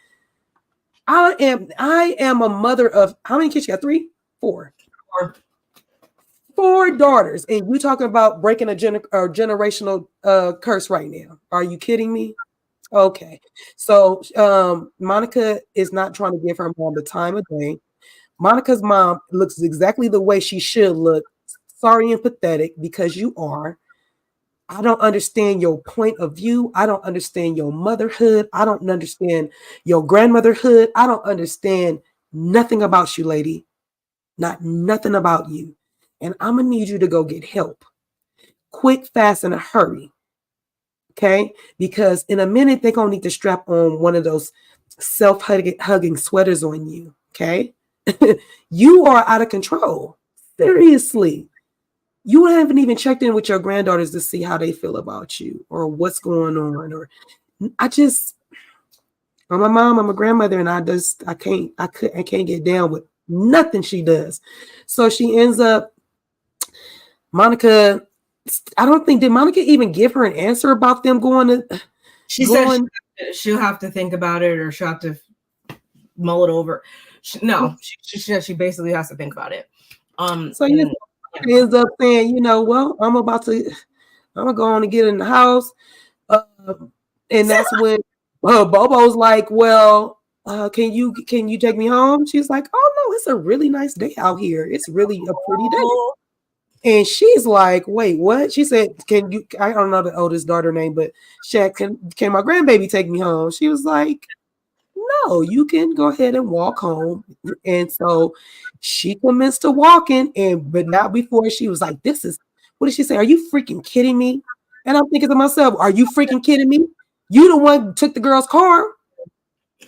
I am a mother of, how many kids you got? 3? 4. 4 daughters. And you talking about breaking a generational curse right now. Are you kidding me? Okay. So Monica is not trying to give her mom the time of day. Monica's mom looks exactly the way she should look. Sorry and pathetic, because you are. I don't understand your point of view. I don't understand your motherhood. I don't understand your grandmotherhood. I don't understand nothing about you, lady. Nothing about you. And I'm going to need you to go get help. Quick, fast, in a hurry. Okay? Because in a minute, they're going to need to strap on one of those self-hugging sweaters on you. Okay? You are out of control. Seriously. You haven't even checked in with your granddaughters to see how they feel about you or what's going on. Or I'm a mom, I'm a grandmother, and I can't get down with nothing she does. So she ends up, Monica, I don't think, did Monica even give her an answer about them going to? She said she'll have to think about it, or she'll have to mull it over. She basically has to think about it. So she ends up saying, well, I'm gonna go on and get in the house. And that's when Bobo's like, well, can you take me home? She's like, oh no, it's a really nice day out here. It's really a pretty day. And she's like, wait, what? She said, can you, I don't know the oldest daughter name, but Shaq, can my grandbaby take me home? She was like, no, you can go ahead and walk home. And so she commenced to walking, but not before she was like, what did she say? Are you freaking kidding me? And I'm thinking to myself, are you freaking kidding me? You the one who took the girl's car.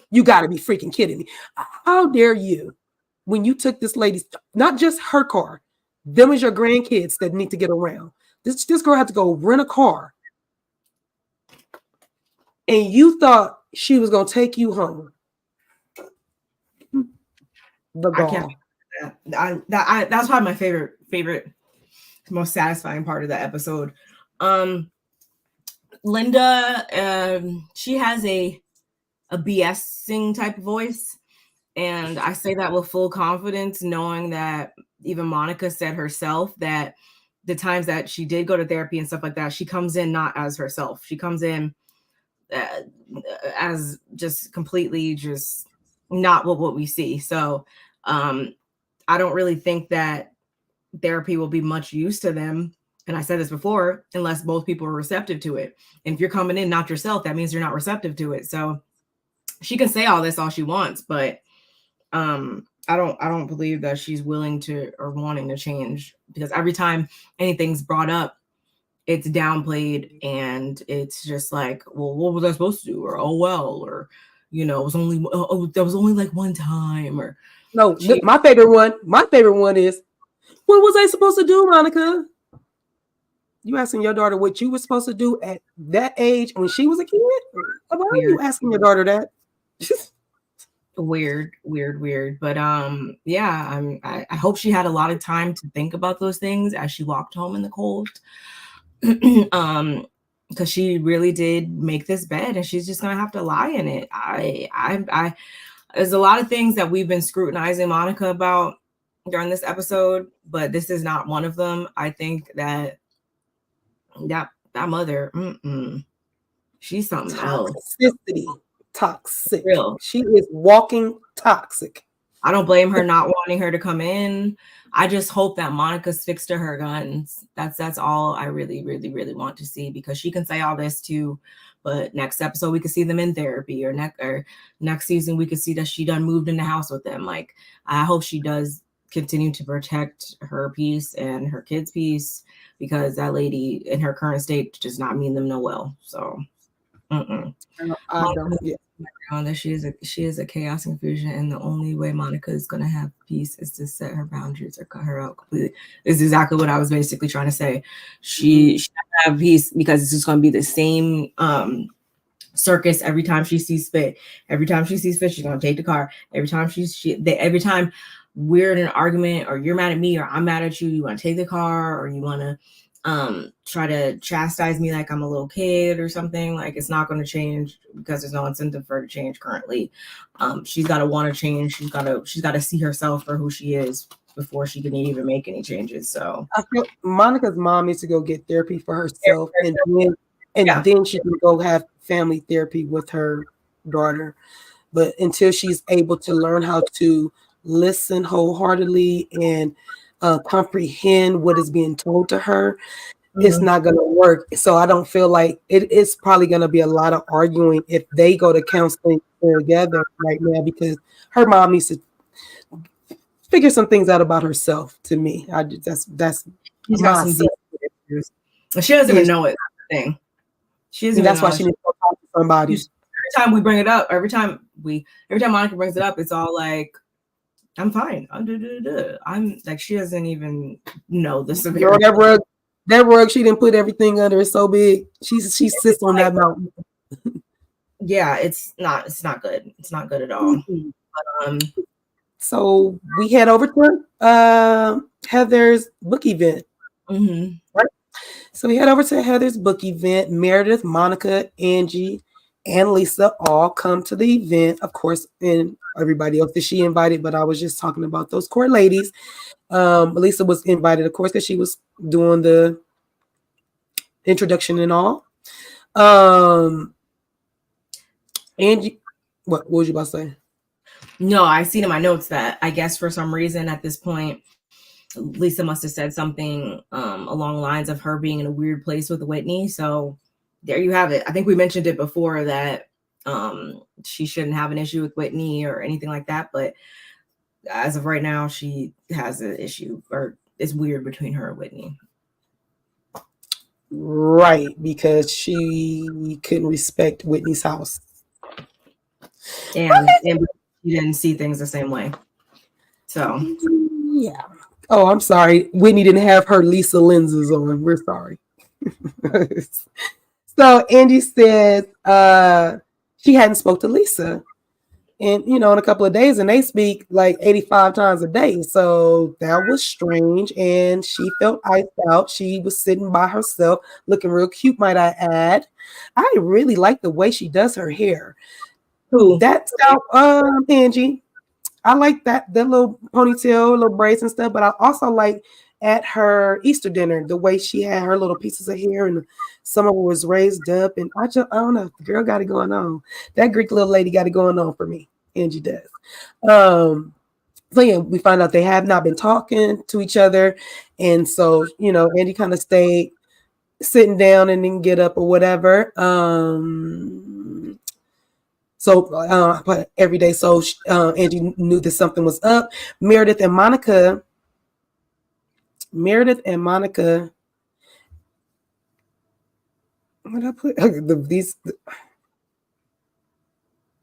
You got to be freaking kidding me. How dare you, when you took this lady's, not just her car, them is your grandkids that need to get around. This girl had to go rent a car. And you thought she was going to take you home. The gall. I can't. That's probably my favorite, most satisfying part of the episode. Linda, she has a BSing type of voice, and I say that with full confidence, knowing that even Monica said herself that the times that she did go to therapy and stuff like that, she comes in not as herself. She comes in as just completely just not what we see. So I don't really think that therapy will be much use to them. And I said this before, unless both people are receptive to it. And if you're coming in not yourself, that means you're not receptive to it. So she can say all this all she wants, but I don't believe that she's willing to or wanting to change, because every time anything's brought up, it's downplayed and it's just like, well, what was I supposed to do? Or, oh, well, or, it was only, that was only like one time, or. No, my favorite one is, what was I supposed to do, Monica? You asking your daughter what you were supposed to do at that age when she was a kid? Why are you asking your daughter that? Weird. But yeah, I hope she had a lot of time to think about those things as she walked home in the cold. Because she really did make this bed and she's just gonna have to lie in it. I there's a lot of things that we've been scrutinizing Monica about during this episode, but this is not one of them. I think that mother, she's something else. Toxic. Real. She is walking toxic. I don't blame her not wanting her to come in. I just hope that Monica sticks to her guns. That's all I really, really, really want to see, because she can say all this too, but next episode we could see them in therapy, or next season we could see that she done moved in the house with them. Like, I hope she does continue to protect her peace and her kids' peace, because that lady in her current state does not mean them no well. So I don't. Yeah. That she is a chaos and confusion, and the only way Monica is going to have peace is to set her boundaries or cut her out completely. Is exactly what I was basically trying to say. She should have peace, because it's just going to be the same circus every time she sees fit. Every time she sees fit, she's going to take the car. Every time every time we're in an argument, or you're mad at me or I'm mad at you, you want to take the car, or you want to try to chastise me like I'm a little kid or something. Like, it's not going to change, because there's no incentive for her to change currently. She's got to want to change. She's got to see herself for who she is before she can even make any changes. So I feel Monica's mom needs to go get therapy for herself, and then she can go have family therapy with her daughter. But until she's able to learn how to listen wholeheartedly and comprehend what is being told to her, it's not going to work. So I don't feel like it's probably going to be a lot of arguing if they go to counseling together right now, because her mom needs to figure some things out about herself. To me, that's she's got some issues. She doesn't even know it. That's the thing. She doesn't. That's why she needs to talk to somebody. Every time we bring it up, every time Monica brings it up, it's all like, I'm fine. I'm like, she doesn't even know the severity. That rug she didn't put everything under is so big. She sits on that mountain. Yeah, it's not good. It's not good at all. But, so we head over to Heather's book event. Right? So we head over to Heather's book event. Meredith, Monica, Angie, and Lisa all come to the event, of course, and everybody else that she invited, but I was just talking about those core ladies. Lisa was invited, of course, because she was doing the introduction and all. Angie, what was you about to say? No, I seen in my notes that I guess for some reason at this point, Lisa must have said something along the lines of her being in a weird place with Whitney. So there you have it. I think we mentioned it before that she shouldn't have an issue with Whitney or anything like that. But as of right now, she has an issue, or it's weird between her and Whitney. Right, because she couldn't respect Whitney's house. And she didn't see things the same way. So yeah. Oh, I'm sorry. Whitney didn't have her Lisa lenses on. We're sorry. So Angie said she hadn't spoke to Lisa in a couple of days, and they speak like 85 times a day. So that was strange, and she felt iced out. She was sitting by herself, looking real cute, might I add. I really like the way she does her hair. who? That's Angie. I like the little ponytail, little braids and stuff, but I also like at her Easter dinner the way she had her little pieces of hair and some of it was raised up. And I don't know, the girl got it going on. That Greek little lady got it going on for me. Angie does. So yeah, we find out they have not been talking to each other, and so Angie kind of stayed sitting down and didn't get up or whatever. But every day, so Angie knew that something was up. Meredith and Monica. What did I put?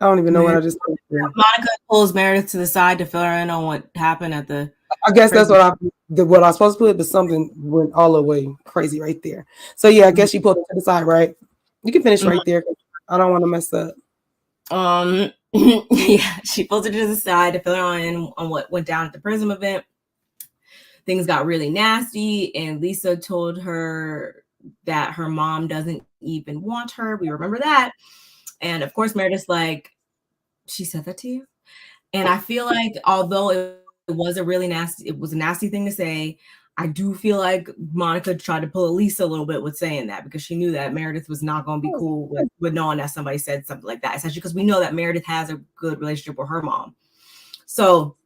I don't even know what I just put there. Monica pulls Meredith to the side to fill her in on what happened at the. I guess that's what I was supposed to put, but something went all the way crazy right there. So yeah, I guess she pulled it to the side, right? You can finish right there. I don't want to mess up. Yeah, she pulled her to the side to fill her in on what went down at the Prism event. Things got really nasty, and Lisa told her that her mom doesn't even want her. We remember that. And of course, Meredith's like, she said that to you? And I feel like although it was a nasty thing to say, I do feel like Monica tried to pull Lisa a little bit with saying that, because she knew that Meredith was not going to be cool with knowing that somebody said something like that, especially because we know that Meredith has a good relationship with her mom. So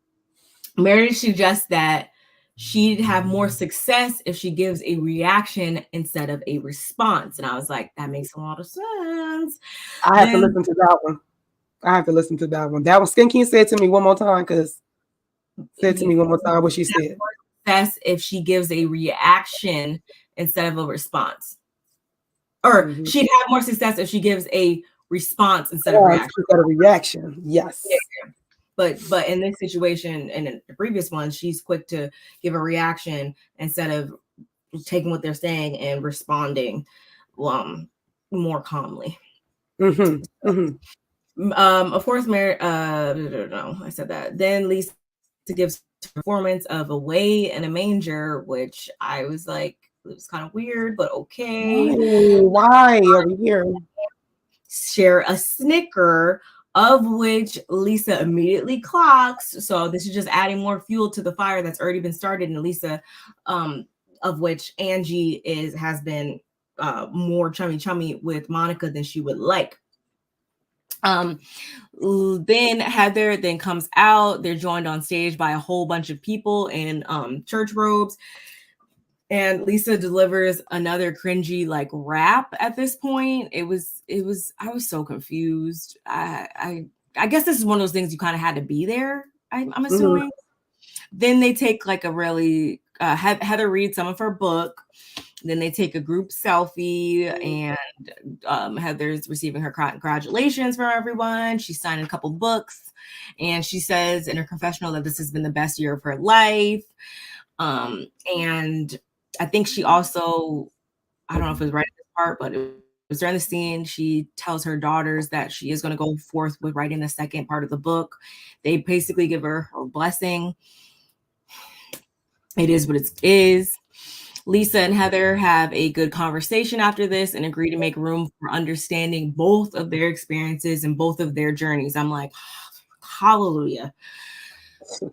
Meredith suggests that she'd have more success if she gives a reaction instead of a response. And I was like, that makes a lot of sense. I have to listen to that one. That one. Skinky said to me one more time, what she said. Success if she gives a reaction instead of a response. Or she'd have more success if she gives a response instead of a reaction. Yes. Yeah. But in this situation and in the previous one, she's quick to give a reaction instead of taking what they're saying and responding more calmly. Of course, no, I said that. Then Lisa gives a performance of Away in a Manger, which I was like, it was kind of weird, but okay. Why are we here? Share a Snicker, of which Lisa immediately clocks. So this is just adding more fuel to the fire that's already been started. And Lisa, of which Angie has been more chummy with Monica than she would like. Then Heather then comes out. They're joined on stage by a whole bunch of people in church robes. And Lisa delivers another cringy like rap at this point. I was so confused. I guess this is one of those things you kind of had to be there, I'm assuming. Then they take like a really Heather reads some of her book. Then they take a group selfie, and Heather's receiving her congratulations from everyone. She's signing a couple books, and she says in her confessional that this has been the best year of her life. And I think she also, I don't know if it was right at this part, but it was during the scene, she tells her daughters that she is going to go forth with writing the second part of the book. They basically give her blessing. It is what it is. Lisa and Heather have a good conversation after this and agree to make room for understanding both of their experiences and both of their journeys. I'm like, hallelujah.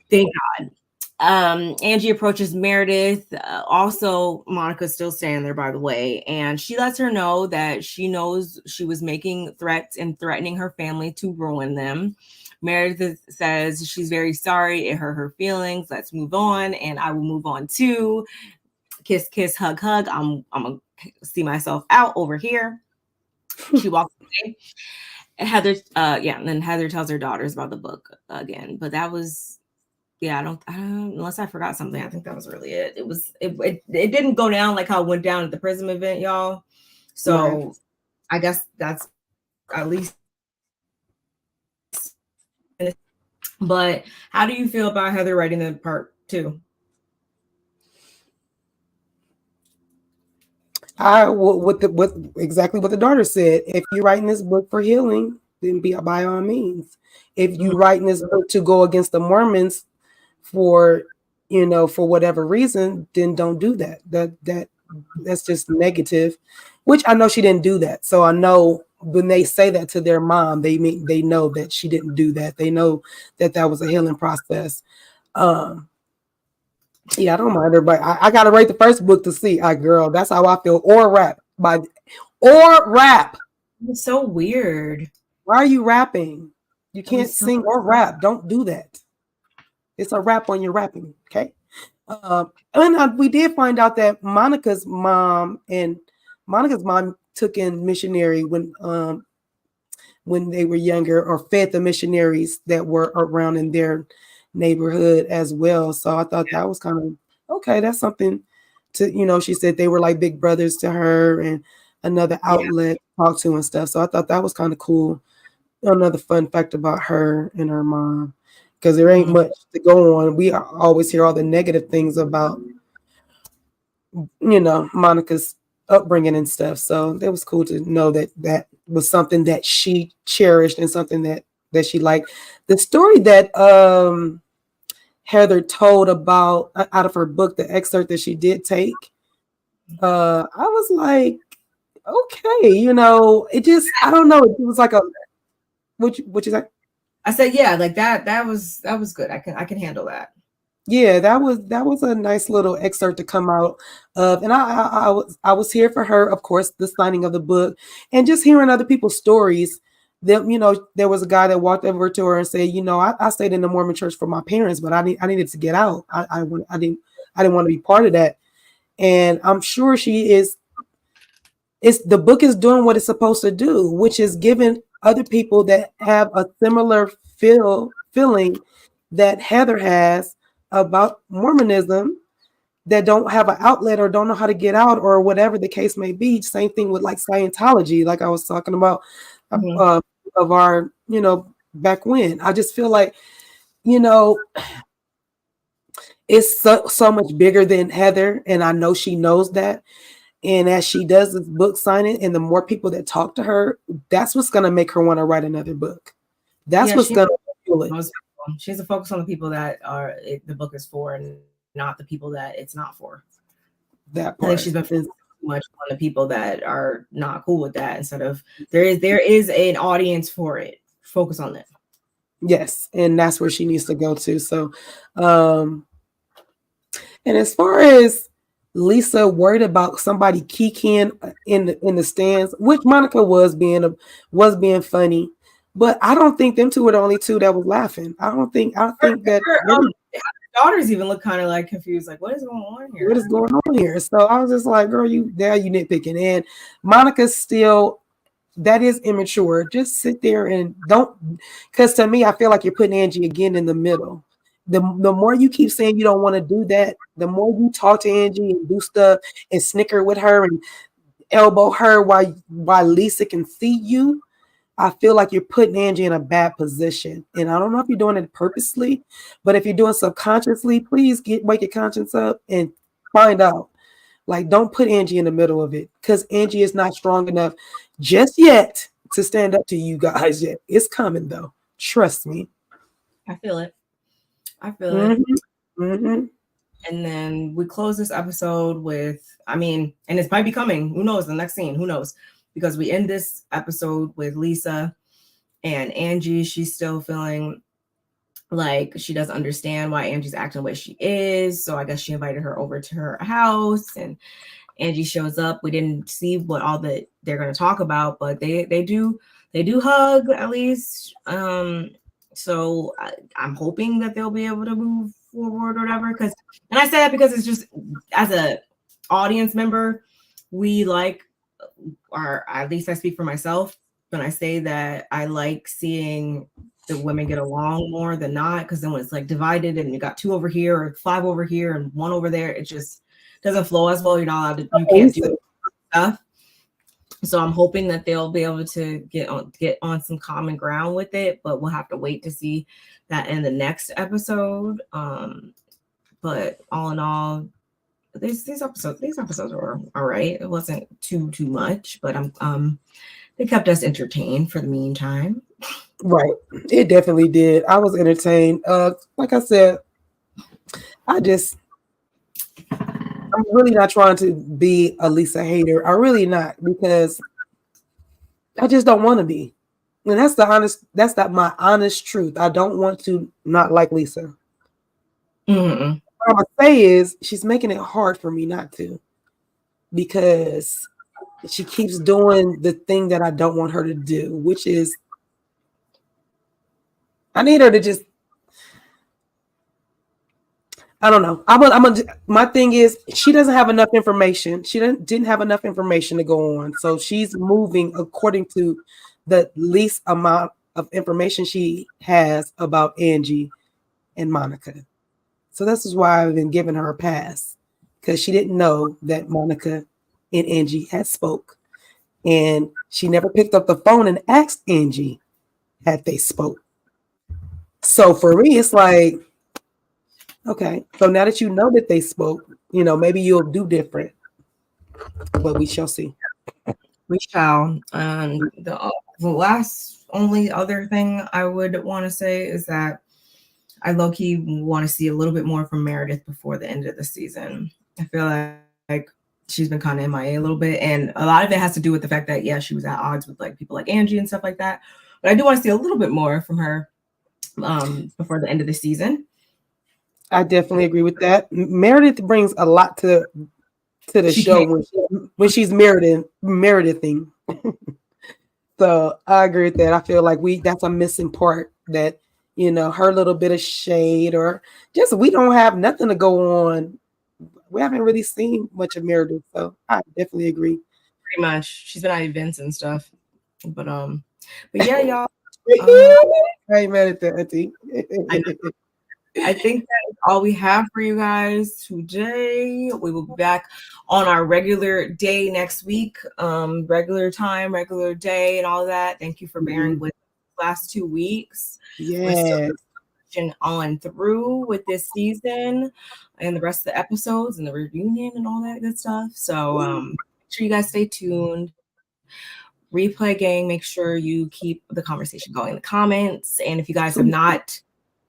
Thank God. Angie approaches Meredith. Also, Monica's still standing there, by the way, and she lets her know that she knows she was making threats and threatening her family to ruin them. Meredith says she's very sorry. It hurt her feelings. Let's move on, and I will move on too. Kiss, kiss, hug, hug. I'm gonna see myself out over here. She walks away. And Heather, and then Heather tells her daughters about the book again. But that was, yeah, I don't unless I forgot something. I think that was really it. It didn't go down like how it went down at the Prism event, y'all. So right. I guess that's at least. But how do you feel about Heather writing the part 2? With exactly what the daughter said. If you're writing this book for healing, then be by all means. If you writing this book to go against the Mormons for whatever reason, then don't do that. That's just negative. Which I know she didn't do that. So I know when they say that to their mom, they know that she didn't do that. They know that was a healing process. Yeah, I don't mind her, but I gotta write the first book to see. Girl, that's how I feel. Or rap. It's so weird. Why are you rapping? You can't sing or rap. Don't do that. It's a rap when you're rapping, okay? And we did find out that Monica's mom took in missionary when they were younger, or fed the missionaries that were around in their neighborhood as well. So I thought that was kind of okay. That's something to, she said they were like big brothers to her and another outlet to talk to and stuff. So I thought that was kind of cool. Another fun fact about her and her mom, because there ain't much to go on. We always hear all the negative things about, Monica's upbringing and stuff. So it was cool to know that was something that she cherished and something that she liked. The story that Heather told about out of her book, the excerpt that she did take, I was like, okay, it just, I don't know, it was like a what you say? I said, yeah, like that was good. I can handle that. Yeah, that was a nice little excerpt to come out of, and I was here for her, of course, the signing of the book, and just hearing other people's stories. That there was a guy that walked over to her and said, I stayed in the Mormon church for my parents, but I needed to get out. I didn't want to be part of that, and I'm sure she is. The book is doing what it's supposed to do, which is giving other people that have a similar feeling that Heather has about Mormonism, that don't have an outlet or don't know how to get out or whatever the case may be. Same thing with like Scientology, like I was talking about of our, back when. I just feel like, it's so much bigger than Heather, and I know she knows that. And as she does this book signing, and the more people that talk to her, that's what's going to make her want to write another book. That's what's going to fuel it. She has to focus on the people that the book is for, and not the people that it's not for. That part. I think she's been focusing too much on the people that are not cool with that, instead of there is an audience for it. Focus on that. Yes, and that's where she needs to go to. So, and as far as Lisa worried about somebody kicking in the stands, which Monica was being funny, but I don't think them two were the only two that was laughing. I think that daughters even look kind of like confused, like what is going on here? What is going on here? So I was just like, girl, you nitpicking, and Monica's still. That is immature. Just sit there and don't, because to me, I feel like you're putting Angie again in the middle. The more you keep saying you don't want to do that, the more you talk to Angie and do stuff and snicker with her and elbow her while Lisa can see you. I feel like you're putting Angie in a bad position. And I don't know if you're doing it purposely, but if you're doing subconsciously, please wake your conscience up and find out. Like, don't put Angie in the middle of it, because Angie is not strong enough just yet to stand up to you guys yet. It's coming though. Trust me. I feel it. And then we close this episode with, and it might be coming. Who knows? The next scene. Who knows? Because we end this episode with Lisa and Angie. She's still feeling like she doesn't understand why Angie's acting the way she is. So I guess she invited her over to her house, and Angie shows up. We didn't see what all that they're going to talk about, but they do hug at least. So I'm hoping that they'll be able to move forward or whatever. And I say that because it's just, as a audience member, we like, or at least I speak for myself when I say that I like seeing the women get along more than not, because then when it's like divided and you got 2 over here or 5 over here and 1 over there, it just doesn't flow as well. You're not allowed to, you can't do stuff. So I'm hoping that they'll be able to get on some common ground with it, but we'll have to wait to see that in the next episode. But all in all, these episodes were all right. It wasn't too much, but they kept us entertained for the meantime. Right. It definitely did. I was entertained. Like I said, I'm really not trying to be a Lisa hater. I'm really not, because I just don't want to be. And that's my honest truth. I don't want to not like Lisa. Mm-hmm. What I'm gonna say is she's making it hard for me not to, because she keeps doing the thing that I don't want her to do, which is I need her to just, I don't know. My thing is she doesn't have enough information. She didn't have enough information to go on. So she's moving according to the least amount of information she has about Angie and Monica. So this is why I've been giving her a pass, because she didn't know that Monica and Angie had spoke. And she never picked up the phone and asked Angie had they spoke. So for me, it's like, okay, so now that you know that they spoke, maybe you'll do different. But we shall see. We shall. And the last only other thing I would want to say is that I low-key want to see a little bit more from Meredith before the end of the season. I feel like she's been kind of MIA a little bit, and a lot of it has to do with the fact that, yeah, she was at odds with like people like Angie and stuff like that. But I do want to see a little bit more from her before the end of the season. I definitely agree with that. Meredith brings a lot to the show when she's Meredithing. So I agree with that. I feel like that's a missing part, that her little bit of shade, or just we don't have nothing to go on. We haven't really seen much of Meredith, so I definitely agree. Pretty much, she's been at events and stuff, but yeah, y'all. Hey, Meredith, Auntie. I think that is all we have for you guys today. We will be back on our regular day next week, regular time, regular day, and all of that. Thank you for bearing with the last 2 weeks. Yes. On through with this season and the rest of the episodes and the reunion and all that good stuff. So make sure you guys stay tuned. Replay gang, make sure you keep the conversation going in the comments. And if you guys have not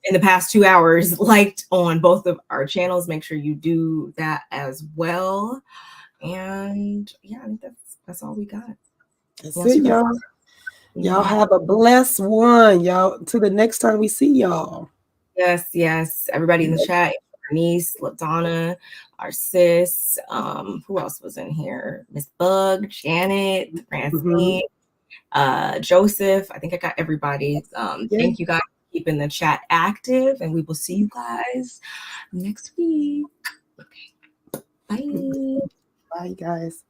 in the past 2 hours liked on both of our channels, make sure you do that as well. And yeah, I think that's all we got. That's it, y'all. Y'all have a blessed one, y'all. Till the next time we see y'all. Yes. Everybody in the chat, our niece, LaDonna, our sis, who else was in here? Miss Bug, Janet, Francine, Joseph. I think I got everybody. Thank you guys for keeping the chat active, and we will see you guys next week. Okay. Bye. Bye, guys.